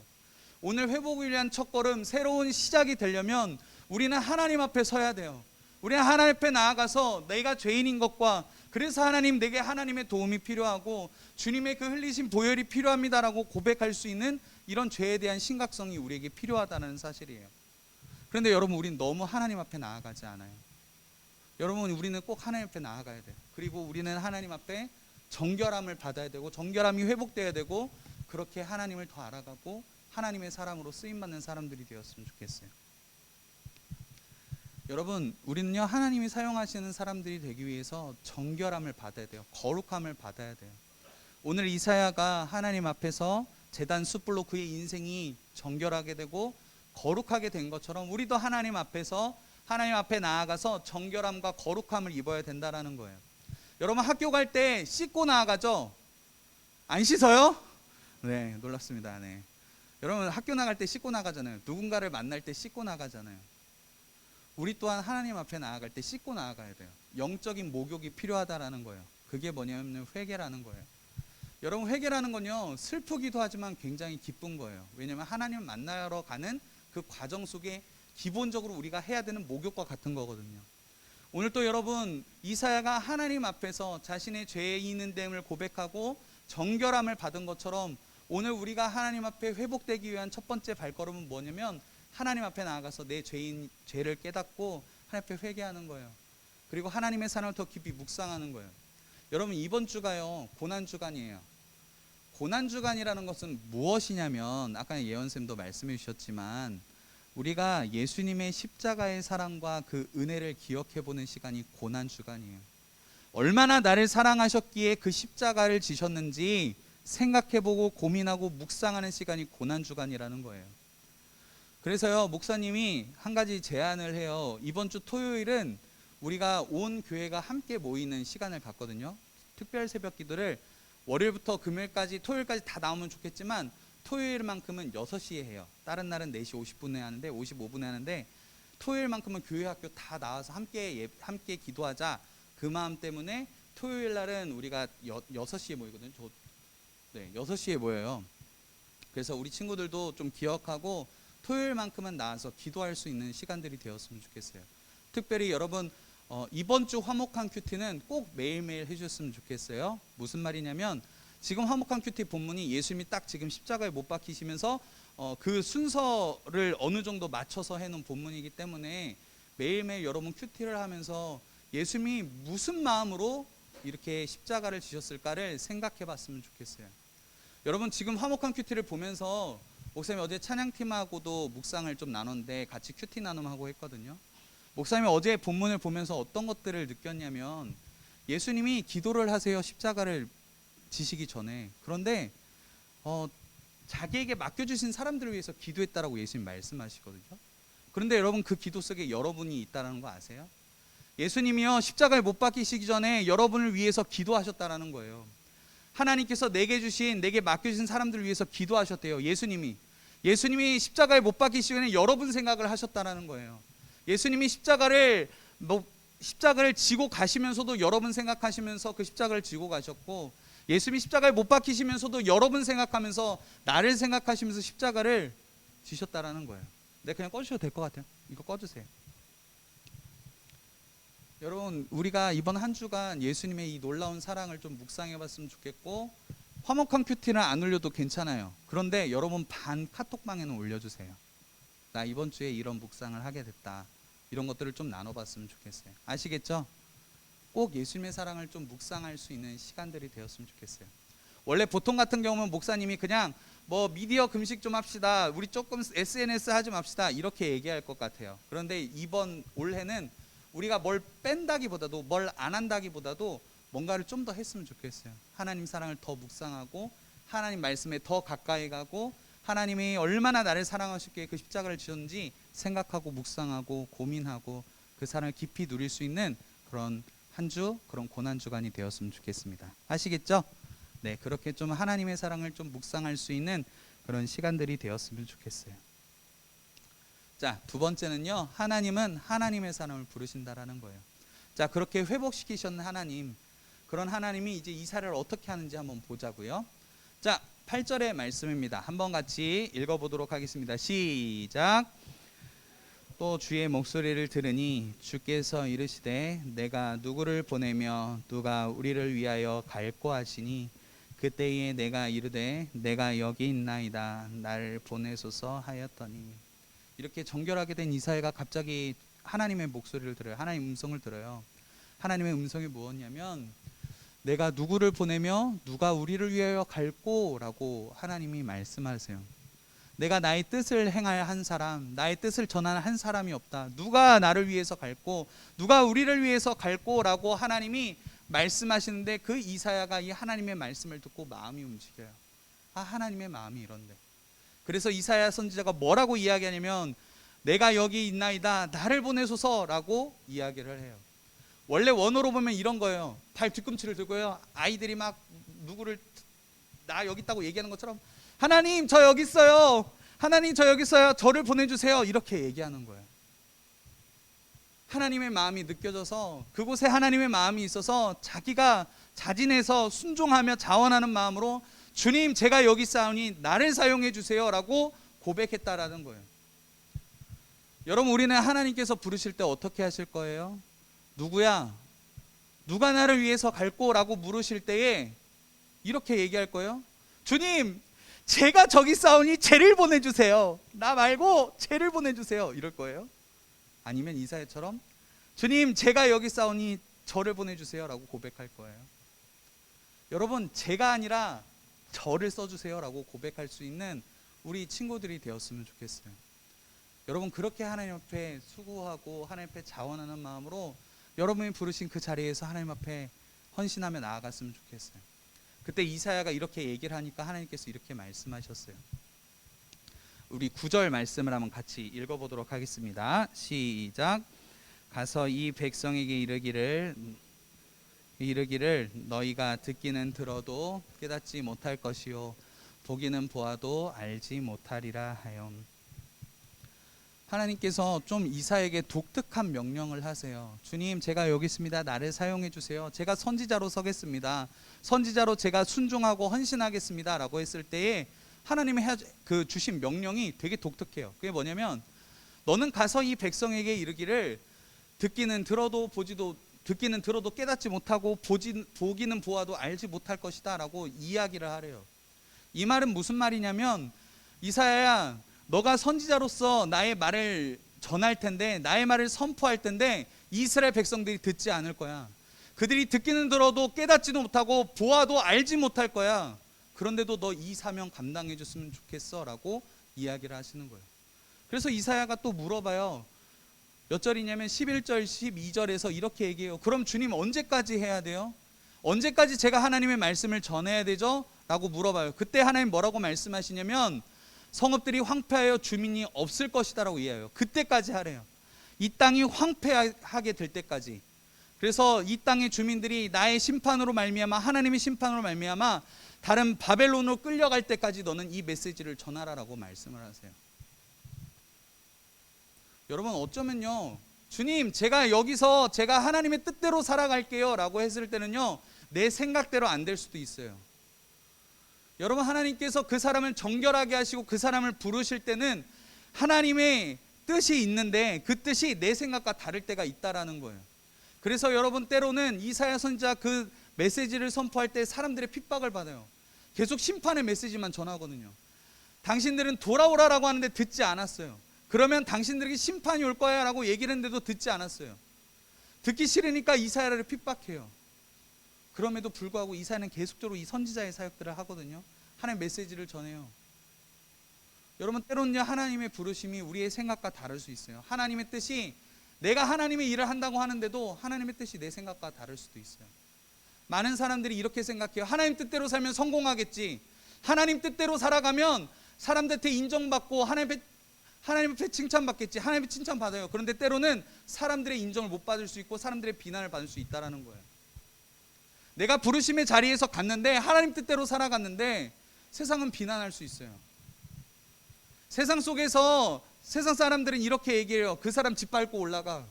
오늘 회복을 위한 첫걸음 새로운 시작이 되려면 우리는 하나님 앞에 서야 돼요. 우리는 하나님 앞에 나아가서 내가 죄인인 것과 그래서 하나님 내게 하나님의 도움이 필요하고 주님의 그 흘리신 보혈이 필요합니다라고 고백할 수 있는 이런 죄에 대한 심각성이 우리에게 필요하다는 사실이에요. 그런데 여러분 우리는 너무 하나님 앞에 나아가지 않아요. 여러분 우리는 꼭 하나님 앞에 나아가야 돼요. 그리고 우리는 하나님 앞에 정결함을 받아야 되고 정결함이 회복돼야 되고 그렇게 하나님을 더 알아가고 하나님의 사람으로 쓰임받는 사람들이 되었으면 좋겠어요. 여러분 우리는요 하나님이 사용하시는 사람들이 되기 위해서 정결함을 받아야 돼요. 거룩함을 받아야 돼요. 오늘 이사야가 하나님 앞에서 제단 숯불로 그의 인생이 정결하게 되고 거룩하게 된 것처럼 우리도 하나님 앞에서 하나님 앞에 나아가서 정결함과 거룩함을 입어야 된다라는 거예요. 여러분 학교 갈 때 씻고 나아가죠? 안 씻어요? 네, 놀랍습니다. 네. 여러분 학교 나갈 때 씻고 나가잖아요. 누군가를 만날 때 씻고 나가잖아요. 우리 또한 하나님 앞에 나아갈 때 씻고 나아가야 돼요. 영적인 목욕이 필요하다라는 거예요. 그게 뭐냐면 회개라는 거예요. 여러분 회개라는 건요 슬프기도 하지만 굉장히 기쁜 거예요. 왜냐하면 하나님을 만나러 가는 그 과정 속에 기본적으로 우리가 해야 되는 목욕과 같은 거거든요. 오늘 또 여러분 이사야가 하나님 앞에서 자신의 죄에 있는 됨을 고백하고 정결함을 받은 것처럼 오늘 우리가 하나님 앞에 회복되기 위한 첫 번째 발걸음은 뭐냐면 하나님 앞에 나아가서 내 죄를 깨닫고 하나님 앞에 회개하는 거예요. 그리고 하나님의 사랑을 더 깊이 묵상하는 거예요. 여러분 이번 주가요 고난주간이에요. 고난주간이라는 것은 무엇이냐면 아까 예언쌤도 말씀해 주셨지만 우리가 예수님의 십자가의 사랑과 그 은혜를 기억해 보는 시간이 고난주간이에요. 얼마나 나를 사랑하셨기에 그 십자가를 지셨는지 생각해보고 고민하고 묵상하는 시간이 고난주간이라는 거예요. 그래서요 목사님이 한 가지 제안을 해요. 이번 주 토요일은 우리가 온 교회가 함께 모이는 시간을 갖거든요. 특별 새벽 기도를 월요일부터 금요일까지 토요일까지 다 나오면 좋겠지만 토요일만큼은 6시에 해요. 다른 날은 4시 50분에 하는데 55분에 하는데 토요일만큼은 교회 학교 다 나와서 함께 기도하자. 그 마음 때문에 토요일 날은 우리가 6시에 모이거든요. 6시에 모여요. 그래서 우리 친구들도 좀 기억하고 토요일만큼은 나와서 기도할 수 있는 시간들이 되었으면 좋겠어요. 특별히 여러분 이번 주 화목한 큐티는 꼭 매일매일 해주셨으면 좋겠어요. 무슨 말이냐면 지금 화목한 큐티 본문이 예수님이 딱 지금 십자가에 못 박히시면서 그 순서를 어느 정도 맞춰서 해놓은 본문이기 때문에 매일매일 여러분 큐티를 하면서 예수님이 무슨 마음으로 이렇게 십자가를 지셨을까를 생각해 봤으면 좋겠어요. 여러분 지금 화목한 큐티를 보면서 목사님이 어제 찬양팀하고도 묵상을 좀 나눴는데 같이 큐티 나눔하고 했거든요. 목사님이 어제 본문을 보면서 어떤 것들을 느꼈냐면 예수님이 기도를 하세요. 십자가를 지시기 전에. 그런데 자기에게 맡겨주신 사람들을 위해서 기도했다라고 예수님 말씀하시거든요. 그런데 여러분 그 기도 속에 여러분이 있다는 거 아세요? 예수님이요 십자가에 못 박히시기 전에 여러분을 위해서 기도하셨다라는 거예요. 하나님께서 내게 맡겨주신 사람들을 위해서 기도하셨대요. 예수님이 십자가에 못 박히시기 전에 여러분 생각을 하셨다라는 거예요. 예수님이 십자가를 지고 가시면서도 여러분 생각하시면서 그 십자가를 지고 가셨고, 예수님이 십자가에 못 박히시면서도 여러분 생각하면서 나를 생각하시면서 십자가를 지셨다라는 거예요. 네, 그냥 꺼주셔도 될 것 같아요. 이거 꺼주세요. 여러분 우리가 이번 한 주간 예수님의 이 놀라운 사랑을 좀 묵상해 봤으면 좋겠고, 화목한 큐티는 안 올려도 괜찮아요. 그런데 여러분 반 카톡방에는 올려주세요. 나 이번 주에 이런 묵상을 하게 됐다, 이런 것들을 좀 나눠봤으면 좋겠어요. 아시겠죠? 꼭 예수님의 사랑을 좀 묵상할 수 있는 시간들이 되었으면 좋겠어요. 원래 보통 같은 경우는 목사님이 그냥 뭐 미디어 금식 좀 합시다, 우리 조금 SNS 하지 맙시다, 이렇게 얘기할 것 같아요. 그런데 이번 올해는 우리가 뭘 뺀다기보다도 뭘 안 한다기보다도 뭔가를 좀 더 했으면 좋겠어요. 하나님 사랑을 더 묵상하고 하나님 말씀에 더 가까이 가고 하나님이 얼마나 나를 사랑하셨기에 그 십자가를 지었는지 생각하고 묵상하고 고민하고 그 사랑을 깊이 누릴 수 있는 그런 한 주, 그런 고난 주간이 되었으면 좋겠습니다. 아시겠죠? 네, 그렇게 좀 하나님의 사랑을 좀 묵상할 수 있는 그런 시간들이 되었으면 좋겠어요. 자, 두 번째는요, 하나님은 하나님의 사람을 부르신다라는 거예요. 자, 그렇게 회복시키셨는 하나님, 그런 하나님이 이제 이사를 어떻게 하는지 한번 보자고요. 자, 8절의 말씀입니다. 한번 같이 읽어보도록 하겠습니다. 시작. 또 주의 목소리를 들으니 주께서 이르시되 내가 누구를 보내며 누가 우리를 위하여 갈꼬 하시니 그때에 내가 이르되 내가 여기 있나이다 나를 보내소서 하였더니. 이렇게 정결하게 된 이사야가 갑자기 하나님의 목소리를 들어요. 하나님 음성을 들어요. 하나님의 음성이 무엇냐면 내가 누구를 보내며 누가 우리를 위하여 갈꼬라고 하나님이 말씀하세요. 내가 나의 뜻을 행할 한 사람, 나의 뜻을 전하는 한 사람이 없다. 누가 나를 위해서 갈꼬, 누가 우리를 위해서 갈꼬라고 하나님이 말씀하시는데 그 이사야가 이 하나님의 말씀을 듣고 마음이 움직여요. 아, 하나님의 마음이 이런데. 그래서 이사야 선지자가 뭐라고 이야기하냐면 내가 여기 있나이다 나를 보내소서라고 이야기를 해요. 원래 원어로 보면 이런 거예요. 발 뒤꿈치를 들고요, 아이들이 막 누구를 나 여기 있다고 얘기하는 것처럼 하나님 저 여기 있어요, 하나님 저 여기 있어요, 저를 보내주세요, 이렇게 얘기하는 거예요. 하나님의 마음이 느껴져서 그곳에 하나님의 마음이 있어서 자기가 자진해서 순종하며 자원하는 마음으로 주님 제가 여기 있사오니 나를 사용해 주세요 라고 고백했다라는 거예요. 여러분 우리는 하나님께서 부르실 때 어떻게 하실 거예요? 누구야? 누가 나를 위해서 갈꼬라고 물으실 때에 이렇게 얘기할 거예요. 주님 제가 저기 싸우니 쟤를 보내주세요, 나 말고 쟤를 보내주세요, 이럴 거예요. 아니면 이사야처럼 주님 제가 여기 싸우니 저를 보내주세요 라고 고백할 거예요. 여러분 제가 아니라 저를 써주세요 라고 고백할 수 있는 우리 친구들이 되었으면 좋겠어요. 여러분 그렇게 하나님 앞에 수고하고 하나님 앞에 자원하는 마음으로 여러분이 부르신 그 자리에서 하나님 앞에 헌신하며 나아갔으면 좋겠어요. 그때 이사야가 이렇게 얘기를 하니까 하나님께서 이렇게 말씀하셨어요. 우리 9절 말씀을 한번 같이 읽어보도록 하겠습니다. 시작. 가서 이 백성에게 이르기를 너희가 듣기는 들어도 깨닫지 못할 것이요 보기는 보아도 알지 못하리라 하염. 하나님께서 좀 이사야에게 독특한 명령을 하세요. 주님 제가 여기 있습니다, 나를 사용해 주세요, 제가 선지자로 서겠습니다, 선지자로 제가 순종하고 헌신하겠습니다 라고 했을 때에 하나님이 주신 명령이 되게 독특해요. 그게 뭐냐면 너는 가서 이 백성에게 이르기를 듣기는 들어도 보지도 듣기는 들어도 깨닫지 못하고 보기는 보아도 알지 못할 것이다 라고 이야기를 하래요. 이 말은 무슨 말이냐면, 이사야야, 너가 선지자로서 나의 말을 전할 텐데, 나의 말을 선포할 텐데 이스라엘 백성들이 듣지 않을 거야. 그들이 듣기는 들어도 깨닫지도 못하고 보아도 알지 못할 거야. 그런데도 너 이 사명 감당해 줬으면 좋겠어 라고 이야기를 하시는 거예요. 그래서 이사야가 또 물어봐요. 몇 절이냐면 11절 12절에서 이렇게 얘기해요. 그럼 주님 언제까지 해야 돼요? 언제까지 제가 하나님의 말씀을 전해야 되죠? 라고 물어봐요. 그때 하나님 뭐라고 말씀하시냐면, 성읍들이 황폐하여 주민이 없을 것이다 라고 이해해요. 그때까지 하래요. 이 땅이 황폐하게 될 때까지. 그래서 이 땅의 주민들이 나의 심판으로 말미암아, 하나님의 심판으로 말미암아 다른 바벨론으로 끌려갈 때까지 너는 이 메시지를 전하라라고 말씀을 하세요. 여러분, 어쩌면요, 주님 제가 여기서 제가 하나님의 뜻대로 살아갈게요 라고 했을 때는요, 내 생각대로 안 될 수도 있어요. 여러분, 하나님께서 그 사람을 정결하게 하시고 그 사람을 부르실 때는 하나님의 뜻이 있는데 그 뜻이 내 생각과 다를 때가 있다라는 거예요. 그래서 여러분, 때로는 이사야 선지자 그 메시지를 선포할 때 사람들의 핍박을 받아요. 계속 심판의 메시지만 전하거든요. 당신들은 돌아오라라고 하는데 듣지 않았어요. 그러면 당신들에게 심판이 올 거야 라고 얘기를 했는데도 듣지 않았어요. 듣기 싫으니까 이사야를 핍박해요. 그럼에도 불구하고 이사야는 계속적으로 이 선지자의 사역들을 하거든요. 하나님의 메시지를 전해요. 여러분, 때로는요, 하나님의 부르심이 우리의 생각과 다를 수 있어요. 하나님의 뜻이, 내가 하나님의 일을 한다고 하는데도 하나님의 뜻이 내 생각과 다를 수도 있어요. 많은 사람들이 이렇게 생각해요. 하나님 뜻대로 살면 성공하겠지. 하나님 뜻대로 살아가면 사람들한테 인정받고 하나님 앞에 칭찬받겠지. 하나님의 칭찬받아요. 그런데 때로는 사람들의 인정을 못 받을 수 있고 사람들의 비난을 받을 수 있다는 거예요. 내가 부르심의 자리에서 갔는데, 하나님 뜻대로 살아갔는데 세상은 비난할 수 있어요. 세상 속에서 세상 사람들은 이렇게 얘기해요. 그 사람 짓밟고 올라가.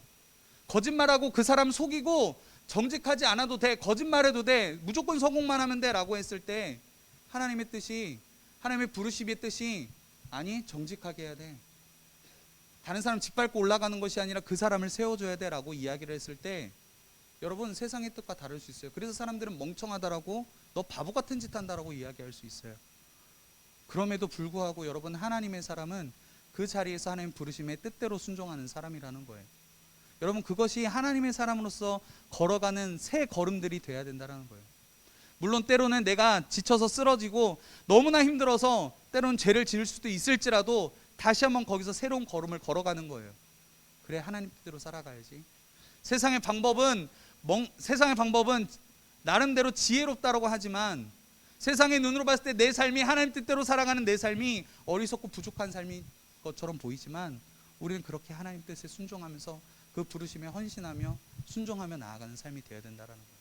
거짓말하고 그 사람 속이고 정직하지 않아도 돼. 거짓말해도 돼. 무조건 성공만 하면 돼 라고 했을 때, 하나님의 뜻이, 하나님의 부르심의 뜻이, 아니, 정직하게 해야 돼. 다른 사람 짓밟고 올라가는 것이 아니라 그 사람을 세워줘야 돼 라고 이야기를 했을 때, 여러분, 세상의 뜻과 다를 수 있어요. 그래서 사람들은 멍청하다라고, 너 바보 같은 짓 한다라고 이야기할 수 있어요. 그럼에도 불구하고 여러분, 하나님의 사람은 그 자리에서 하나님 부르심의 뜻대로 순종하는 사람이라는 거예요. 여러분, 그것이 하나님의 사람으로서 걸어가는 새 걸음들이 돼야 된다는 거예요. 물론 때로는 내가 지쳐서 쓰러지고 너무나 힘들어서 때로는 죄를 지을 수도 있을지라도 다시 한번 거기서 새로운 걸음을 걸어가는 거예요. 그래, 하나님 뜻대로 살아가야지. 세상의 방법은 나름대로 지혜롭다고 하지만, 세상의 눈으로 봤을 때 내 삶이, 하나님 뜻대로 살아가는 내 삶이 어리석고 부족한 삶인 것처럼 보이지만, 우리는 그렇게 하나님 뜻에 순종하면서 그 부르심에 헌신하며 순종하며 나아가는 삶이 되어야 된다는 거예요.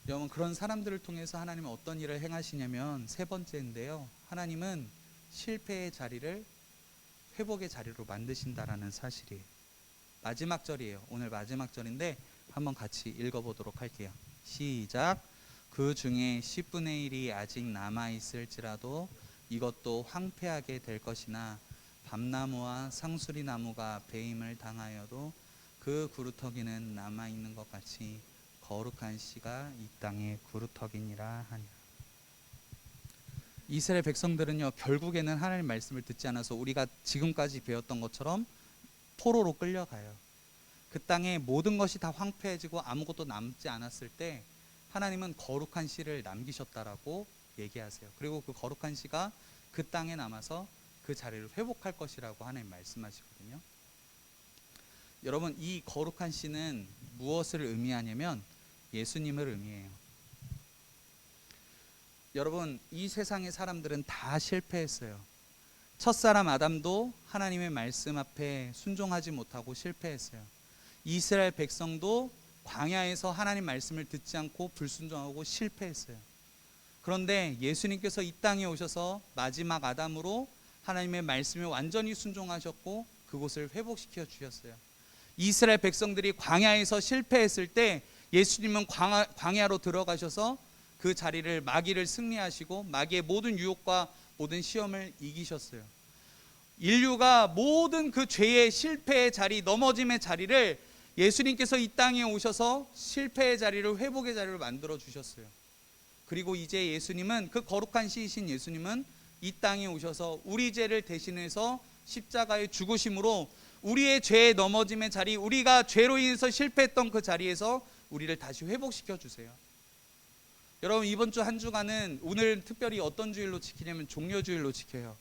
여러분, 그런 사람들을 통해서 하나님은 어떤 일을 행하시냐면, 세 번째인데요, 하나님은 실패의 자리를 회복의 자리로 만드신다라는 사실이에요. 마지막 절이에요. 오늘 마지막 절인데 한번 같이 읽어보도록 할게요. 시작. 그 중에 10분의 1이 아직 남아있을지라도 이것도 황폐하게 될 것이나, 밤나무와 상수리나무가 배임을 당하여도 그 구루터기는 남아있는 것 같이 거룩한 씨가 이 땅의 구루터기니라 하니라. 이스라엘 백성들은요, 결국에는 하나님 말씀을 듣지 않아서 우리가 지금까지 배웠던 것처럼 포로로 끌려가요. 그 땅에 모든 것이 다 황폐해지고 아무것도 남지 않았을 때 하나님은 거룩한 씨를 남기셨다라고 얘기하세요. 그리고 그 거룩한 씨가 그 땅에 남아서 그 자리를 회복할 것이라고 하나님 말씀하시거든요. 여러분, 이 거룩한 씨는 무엇을 의미하냐면 예수님을 의미해요. 여러분, 이 세상의 사람들은 다 실패했어요. 첫사람 아담도 하나님의 말씀 앞에 순종하지 못하고 실패했어요. 이스라엘 백성도 광야에서 하나님 말씀을 듣지 않고 불순종하고 실패했어요. 그런데 예수님께서 이 땅에 오셔서 마지막 아담으로 하나님의 말씀에 완전히 순종하셨고 그곳을 회복시켜 주셨어요. 이스라엘 백성들이 광야에서 실패했을 때 예수님은 광야로 들어가셔서 그 자리를, 마귀를 승리하시고 마귀의 모든 유혹과 모든 시험을 이기셨어요. 인류가 모든 그 죄의 실패의 자리, 넘어짐의 자리를 예수님께서 이 땅에 오셔서 실패의 자리를, 회복의 자리를 만들어 주셨어요. 그리고 이제 예수님은, 그 거룩한 시이신 예수님은 이 땅에 오셔서 우리 죄를 대신해서 십자가에 죽으심으로 우리의 죄의 넘어짐의 자리, 우리가 죄로 인해서 실패했던 그 자리에서 우리를 다시 회복시켜 주세요. 여러분, 이번 주 한 주간은 오늘 특별히 어떤 주일로 지키냐면 종려주일로 지켜요.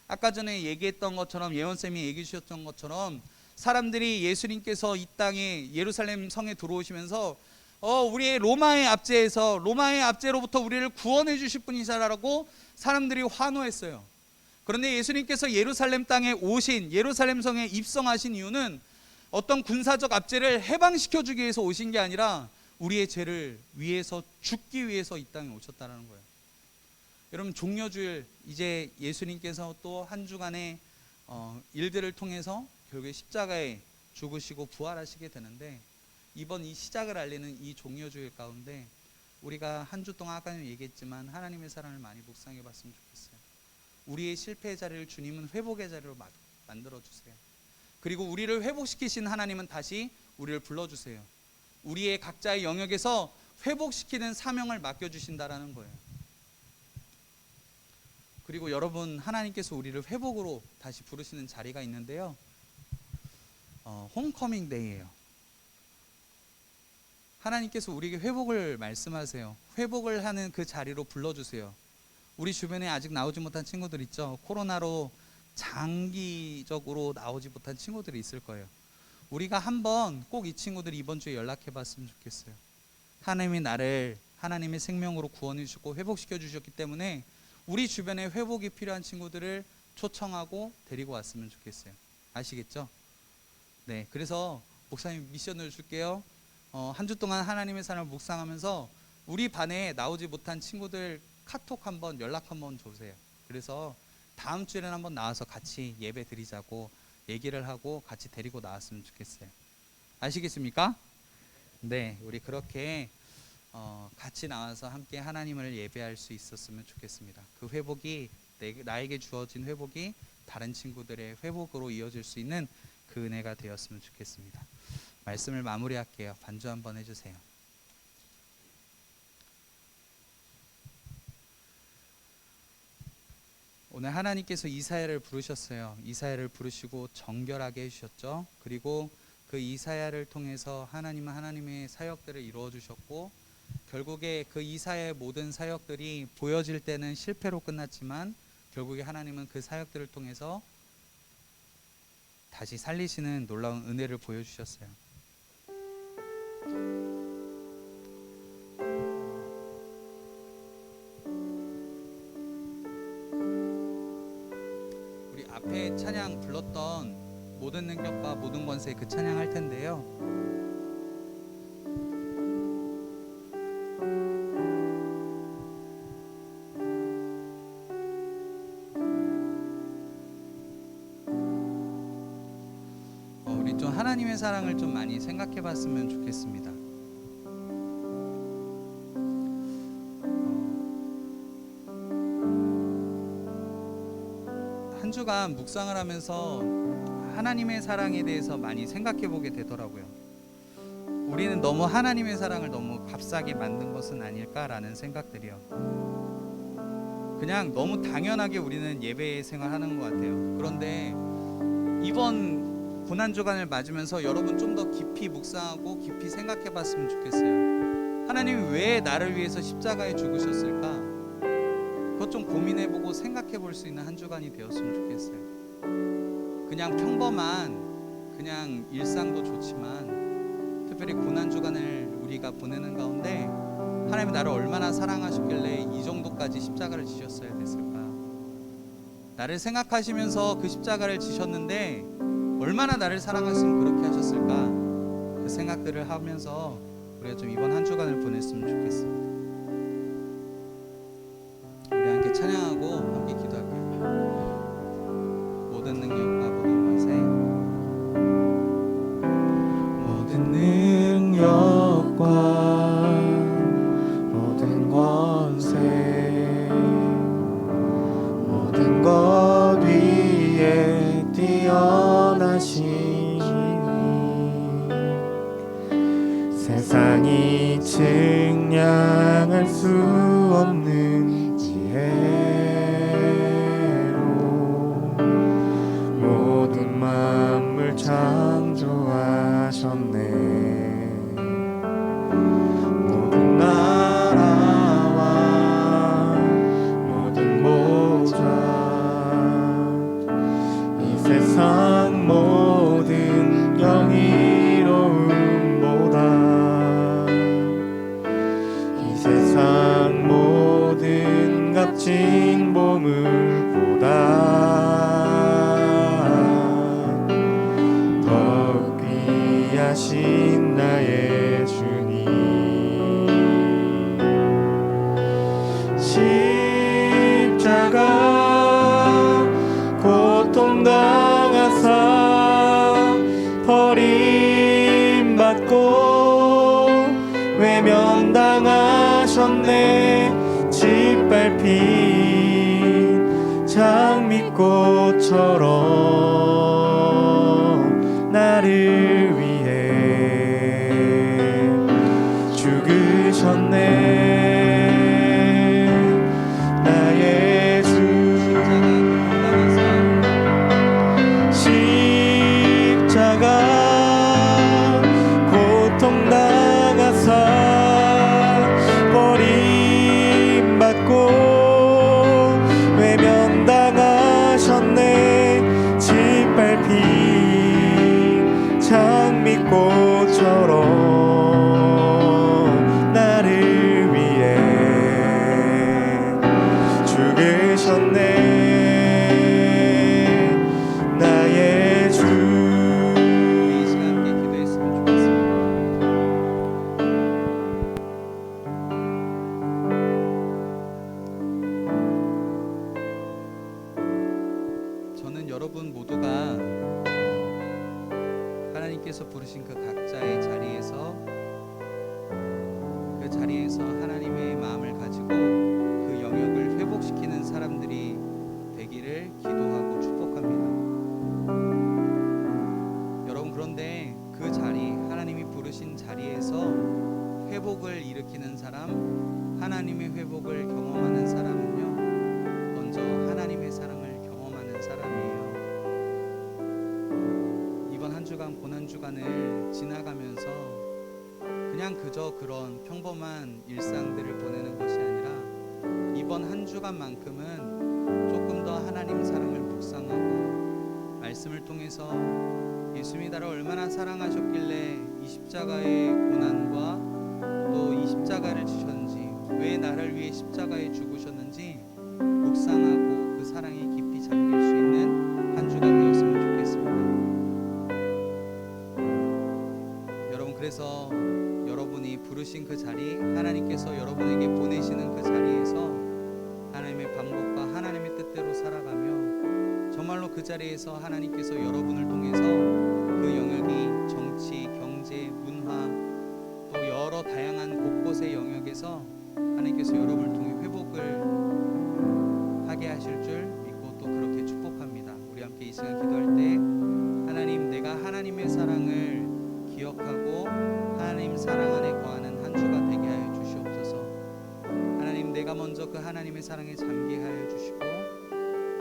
아까 전에 얘기했던 것처럼, 예원쌤이 얘기해 주셨던 것처럼 사람들이 예수님께서 이 땅에 예루살렘 성에 들어오시면서 우리의 로마의 압제로부터 우리를 구원해 주실 분이시라고 사람들이 환호했어요. 그런데 예수님께서 예루살렘 땅에 오신, 예루살렘 성에 입성하신 이유는 어떤 군사적 압제를 해방시켜 주기 위해서 오신 게 아니라 우리의 죄를 위해서 죽기 위해서 이 땅에 오셨다는 거예요. 여러분, 종려주일, 이제 예수님께서 또 한 주간의 일들을 통해서 결국에 십자가에 죽으시고 부활하시게 되는데, 이번 이 시작을 알리는 이 종려주일 가운데 우리가 한 주 동안 아까 얘기했지만 하나님의 사랑을 많이 묵상해 봤으면 좋겠어요. 우리의 실패의 자리를 주님은 회복의 자리로 만들어 주세요. 그리고 우리를 회복시키신 하나님은 다시 우리를 불러주세요. 우리의 각자의 영역에서 회복시키는 사명을 맡겨주신다라는 거예요. 그리고 여러분, 하나님께서 우리를 회복으로 다시 부르시는 자리가 있는데요, 홈커밍 데이예요. 하나님께서 우리에게 회복을 말씀하세요. 회복을 하는 그 자리로 불러주세요. 우리 주변에 아직 나오지 못한 친구들 있죠. 코로나로 장기적으로 나오지 못한 친구들이 있을 거예요. 우리가 한번 꼭 이 친구들이 이번 주에 연락해 봤으면 좋겠어요. 하나님이 나를 하나님의 생명으로 구원해 주시고 회복시켜 주셨기 때문에 우리 주변에 회복이 필요한 친구들을 초청하고 데리고 왔으면 좋겠어요. 아시겠죠? 네, 그래서 목사님 미션을 줄게요. 한 주 동안 하나님의 사랑을 묵상하면서 우리 반에 나오지 못한 친구들 카톡 한번, 연락 한번 주세요. 그래서 다음 주에는 한번 나와서 같이 예배 드리자고 얘기를 하고 같이 데리고 나왔으면 좋겠어요. 아시겠습니까? 네, 우리 그렇게 같이 나와서 함께 하나님을 예배할 수 있었으면 좋겠습니다. 그 회복이, 나에게 주어진 회복이 다른 친구들의 회복으로 이어질 수 있는 그 은혜가 되었으면 좋겠습니다. 말씀을 마무리할게요. 반주 한번 해주세요. 오늘 하나님께서 이사야를 부르셨어요. 이사야를 부르시고 정결하게 해주셨죠. 그리고 그 이사야를 통해서 하나님은 하나님의 사역들을 이루어 주셨고, 결국에 그 이사야의 모든 사역들이 보여질 때는 실패로 끝났지만 결국에 하나님은 그 사역들을 통해서 다시 살리시는 놀라운 은혜를 보여주셨어요. 우리 앞에 찬양 불렀던 모든 능력과 모든 권세, 그 찬양 할 텐데요, 우리 좀 하나님의 사랑을 좀 많이 생각해 봤으면 좋겠습니다. 한 주간 묵상을 하면서 하나님의 사랑에 대해서 많이 생각해 보게 되더라고요. 우리는 너무 하나님의 사랑을 너무 값싸게 만든 것은 아닐까라는 생각들이요. 그냥 너무 당연하게 우리는 예배 생활하는 것 같아요. 그런데 이번 고난주간을 맞으면서 여러분 좀 더 깊이 묵상하고 깊이 생각해 봤으면 좋겠어요. 하나님이 왜 나를 위해서 십자가에 죽으셨을까? 그것 좀 고민해보고 생각해볼 수 있는 한 주간이 되었으면 좋겠어요. 그냥 평범한 그냥 일상도 좋지만 특별히 고난주간을 우리가 보내는 가운데 하나님이 나를 얼마나 사랑하셨길래 이 정도까지 십자가를 지셨어야 됐을까? 나를 생각하시면서 그 십자가를 지셨는데 얼마나 나를 사랑하시면 그렇게 하셨을까? 그 생각들을 하면서 우리가 좀 이번 한 주간을 보냈으면 좋겠습니다. 우리 함께 찬양하고 함께 기도할게요. 모든 능력과 모든 권세, 모든 능력과 모든 권세, 모든 것 위에 알 수 없는 지혜로 모든 만물 창조하셨네. 모든 나라와 모든 모자 이 세상 모든 영예로움보다 이 세상 모든 값진 보물보다 더욱 귀하신 나의 주님. 십자가 고통당하사 버림받고 외면당하셨네. 짓밟힌 장미꽃처럼 나를 위해 죽으셨네. 나의 주 십자가 고통당하사 버림받고 외면당하셨네. 짓밟힌 장미꽃처럼 나를 위해 죽으셨네. 나의 주. 우리 이 시간 함께 기도했으면 좋겠습니다. 저는 여러분 모두가 하나님께서 부르신 그 각자의 자리에서 하나님의 마음을 가지고 그 영역을 회복시키는 사람들이 되기를 기도하고 축복합니다. 여러분, 그런데 그 자리, 하나님이 부르신 자리에서 회복을 일으키는 사람, 하나님의 회복을 경험하는 사람은요, 먼저 하나님의 사랑을 경험하는 사람이에요. 이번 한 주간 고난 주간을 지나가면서 그냥 그저 그런 평범한 일상들을 보내는 것이 아니라 이번 한 주간만큼은 조금 더 하나님 사랑을 묵상하고 말씀을 통해서 예수님이 나를 얼마나 사랑하셨길래 이 십자가의 고난과 또 이 십자가를 지셨는지, 왜 나를 위해 십자가에 죽으셨는지 묵상하고 그 사랑에 깊이 잠길 수 있는 한 주가 되었으면 좋겠습니다. 여러분, 그래서 여러분이 부르신 그 자리, 하나님께서 여러분에게 보내시는 그 자리에서 하나님의 방법과 하나님의 뜻대로 살아가며 정말로 그 자리에서 하나님께서 여러분을 통해서 그 영역이 정치, 경제, 문화 또 여러 다양한 곳곳의 영역에서 하나님께서 여러분을 통해 회복을 하게 하실 줄 믿고 또 그렇게 축복합니다. 우리 함께 이 시간 기도할 때 하나님, 내가 하나님의 사랑을 기억하고 하나님 사랑 안에 거하는 한 주가 되게 하여 주시옵소서. 하나님, 내가 먼저 그 하나님의 사랑에 잠기게 하여 주시고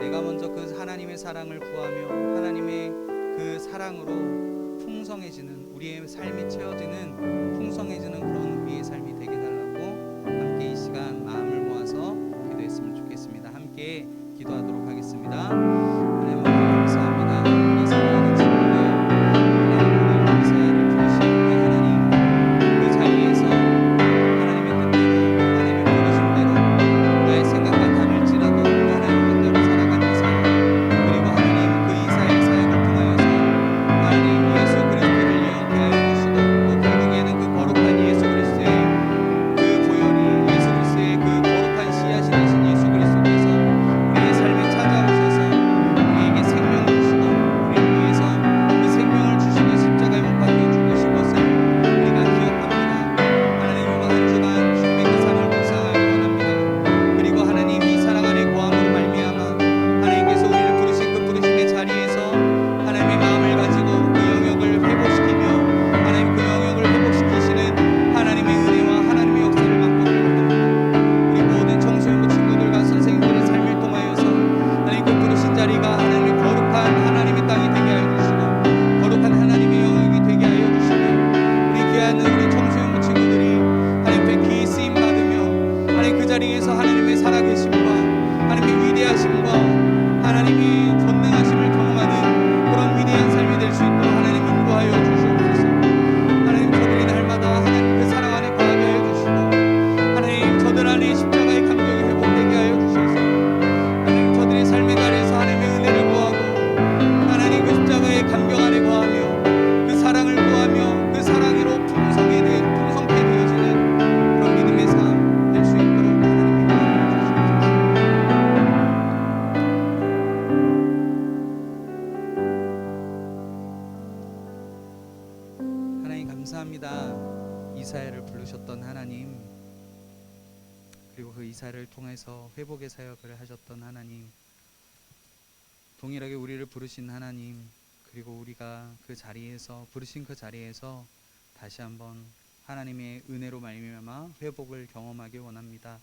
내가 먼저 그 하나님의 사랑을 구하며 하나님의 그 사랑으로 풍성해지는, 우리의 삶이 채워지는 풍성해지는 그런 우리의 삶이 되게 달라고 함께 이 시간 마음을 모아서 기도했으면 좋겠습니다. 함께 기도하도록 하겠습니다. 하나님, 감사합니다. 이 사랑하는 친구들, 하나님 오늘 이 사회를 부르신 우리 하나님, 그 자리에서 하나님의 뜻대로, 하나님의 부르심대로 나의 생각과 다를지라도 하나님의 뜻대로 살아가는 사회, 그리고 하나님 그 이스라엘 사역을 통하여서 하나님 예수 그리스도를 영케 하여 주시고 또 결국에는 그 거룩한 예수 그리스도의 자리에서 하나님의 살아계심과 하나님의 위대하심과 하나님이 전능하심을 경험하는 그런 위대한 삶이 될 수 있도록 하나님 인도하여 주시옵소서. 하나님 저들이 날마다 하나님 그 사랑 안에 거하게 하여 주시고 하나님 저들 안에 십자가의 감격이 회복되게 하여 주셔서 하나님 저들의 삶의 자리에서 하나님의 은혜를 구하고 하나님 그 십자가의 감격 안에 거하며 그 사랑을 구하며 그 사랑으로 풍성케 되어지는 그런 믿음의 삶 될 수 있도록 하나님 인도하여 주시옵소서. 하나님 감사합니다. 이사야를 부르셨던 하나님, 그리고 그 이사야를 통해서 회복의 사역을 하셨던 하나님, 동일하게 우리를 부르신 하나님, 그리고 우리가 그 자리에서 부르신 그 자리에서 다시 한번 하나님의 은혜로 말미암아 회복을 경험하기 원합니다.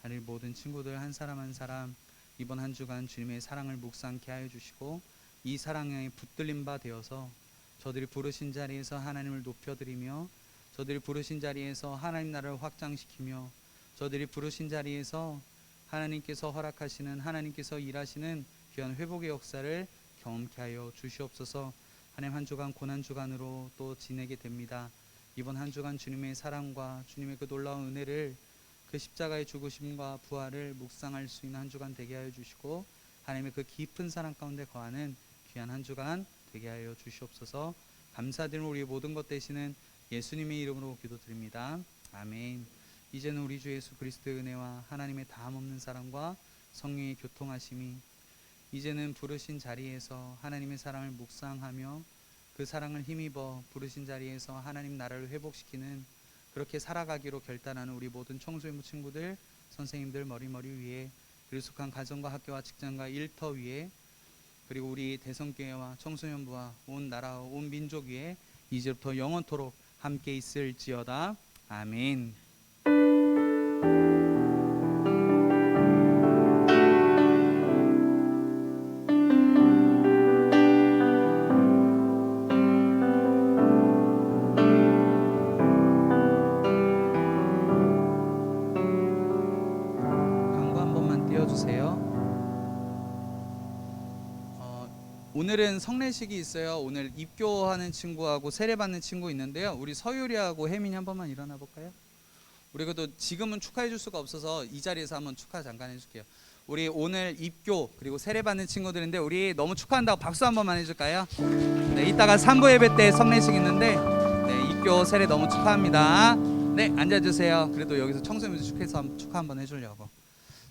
하나님 모든 친구들 한 사람 한 사람 이번 한 주간 주님의 사랑을 묵상케 하여 주시고 이 사랑에 붙들린 바 되어서 저들이 부르신 자리에서 하나님을 높여드리며 저들이 부르신 자리에서 하나님 나라를 확장시키며 저들이 부르신 자리에서 하나님께서 허락하시는 하나님께서 일하시는 귀한 회복의 역사를 경험케 하여 주시옵소서. 하나님 한 주간 고난 주간으로 또 지내게 됩니다. 이번 한 주간 주님의 사랑과 주님의 그 놀라운 은혜를 그 십자가의 죽으심과 부활을 묵상할 수 있는 한 주간 되게 하여 주시고 하나님의 그 깊은 사랑 가운데 거하는 귀한 한 주간 되게 하여 주시옵소서. 감사드리는 우리 모든 것 되시는 예수님의 이름으로 기도드립니다. 아멘. 이제는 우리 주 예수 그리스도의 은혜와 하나님의 다함없는 사랑과 성령의 교통하심이 이제는 부르신 자리에서 하나님의 사랑을 묵상하며 그 사랑을 힘입어 부르신 자리에서 하나님 나라를 회복시키는 그렇게 살아가기로 결단하는 우리 모든 청소년부 친구들, 선생님들 머리머리 위에 그리고 속한 가정과 학교와 직장과 일터 위에 그리고 우리 대성교회와 청소년부와 온 나라와 온 민족 위에 이제부터 영원토록 함께 있을지어다. 아멘. 오늘은 성례식이 있어요. 오늘 입교하는 친구하고 세례받는 친구 있는데요. 우리 서유리하고 혜민이 한 번만 일어나 볼까요? 우리 그래도 지금은 축하해 줄 수가 없어서 이 자리에서 한번 축하 잠깐 해줄게요. 우리 오늘 입교 그리고 세례받는 친구들인데 우리 너무 축하한다고 박수 한 번만 해줄까요? 네, 이따가 3부 예배 때 성례식 있는데 네, 입교 세례 너무 축하합니다. 네, 앉아주세요. 그래도 여기서 청소년들 축하 한번 해주려고.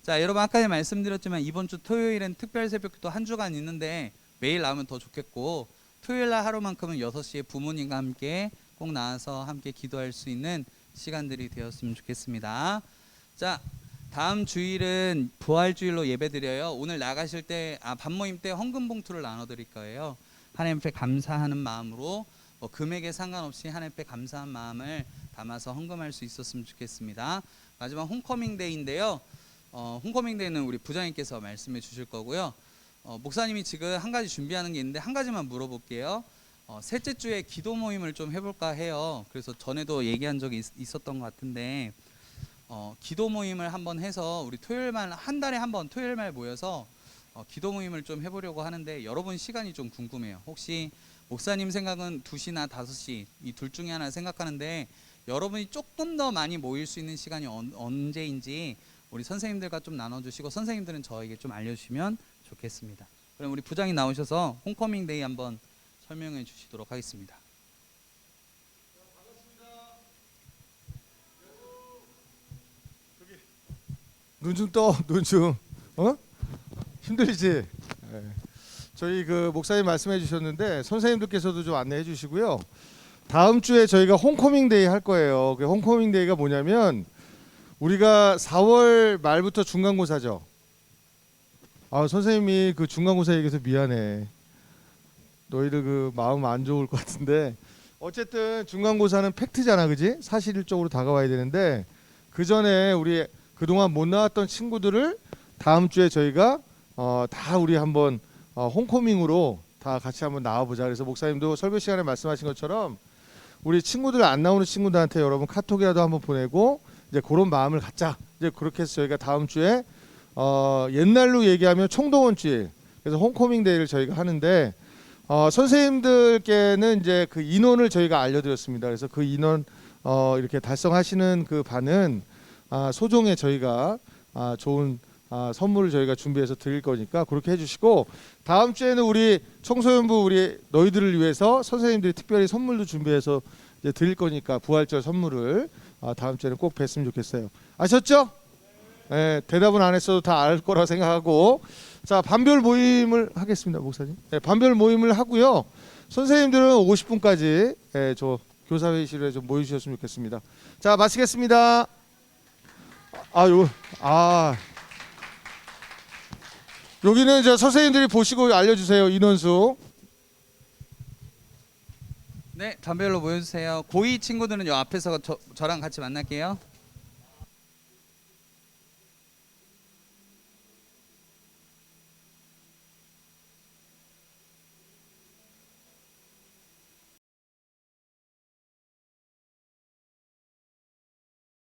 자, 여러분 아까 말씀드렸지만 이번 주 토요일은 특별 새벽기도 한 주간 있는데 매일 나오면 더 좋겠고 토요일날 하루만큼은 6시에 부모님과 함께 꼭 나와서 함께 기도할 수 있는 시간들이 되었으면 좋겠습니다. 자, 다음 주일은 부활주일로 예배드려요. 오늘 나가실 때 밥모임 때 헌금 봉투를 나눠드릴 거예요. 하나님 앞에 감사하는 마음으로 금액에 상관없이 하나님 앞에 감사한 마음을 담아서 헌금할 수 있었으면 좋겠습니다. 마지막 홈커밍 데이인데요. 홈커밍 데이는 우리 부장님께서 말씀해 주실 거고요. 목사님이 지금 한 가지 준비하는 게 있는데 한 가지만 물어볼게요. 셋째 주에 기도 모임을 좀 해볼까 해요. 그래서 전에도 얘기한 적이 있었던 것 같은데 기도 모임을 한번 해서 우리 토요일만 한 달에 한 번 토요일말 모여서 기도 모임을 좀 해보려고 하는데 여러분 시간이 좀 궁금해요. 혹시 목사님 생각은 2시나 5시 이 둘 중에 하나 생각하는데 여러분이 조금 더 많이 모일 수 있는 시간이 언제인지 우리 선생님들과 좀 나눠주시고 선생님들은 저에게 좀 알려주시면 좋겠습니다. 그럼 우리 부장이 나오셔서 홈커밍 데이 한번 설명해 주시도록 하겠습니다. 눈 좀 떠, 눈 좀. 힘들지? 네. 저희 그 목사님 말씀해 주셨는데 선생님들께서도 좀 안내해 주시고요. 다음 주에 저희가 홈커밍 데이 할 거예요. 그 홈커밍 데이가 뭐냐면 우리가 4월 말부터 중간고사죠. 선생님이 그 중간고사 얘기해서 미안해. 너희들 그 마음 안 좋을 것 같은데 어쨌든 중간고사는 팩트잖아, 그지? 사실적으로 다가와야 되는데 그 전에 우리 그동안 못 나왔던 친구들을 다음 주에 저희가 다 우리 한번 홈커밍으로 다 같이 한번 나와보자. 그래서 목사님도 설교 시간에 말씀하신 것처럼 우리 친구들 안 나오는 친구들한테 여러분 카톡이라도 한번 보내고 이제 그런 마음을 갖자. 이제 그렇게 해서 저희가 다음 주에 옛날로 얘기하면 총동원 주일, 그래서 홈커밍 데이를 저희가 하는데 선생님들께는 이제 그 인원을 저희가 알려드렸습니다. 그래서 그 인원 이렇게 달성하시는 그 반은 소정에 저희가 좋은 선물을 저희가 준비해서 드릴 거니까 그렇게 해주시고, 다음 주에는 우리 청소년부 우리 너희들을 위해서 선생님들이 특별히 선물도 준비해서 이제 드릴 거니까 부활절 선물을 다음 주에는 꼭 뵀으면 좋겠어요. 아셨죠? 네, 대답은 안 했어도 다 알 거라 생각하고, 자 반별 모임을 하겠습니다, 목사님. 네, 반별 모임을 하고요. 선생님들은 50분까지 저 교사회의실에 좀 모여주셨으면 좋겠습니다. 자 마치겠습니다. 여기는 저 선생님들이 보시고 알려주세요. 인원수. 네, 반별로 모여주세요. 고2 친구들은 요 앞에서 저랑 같이 만날게요.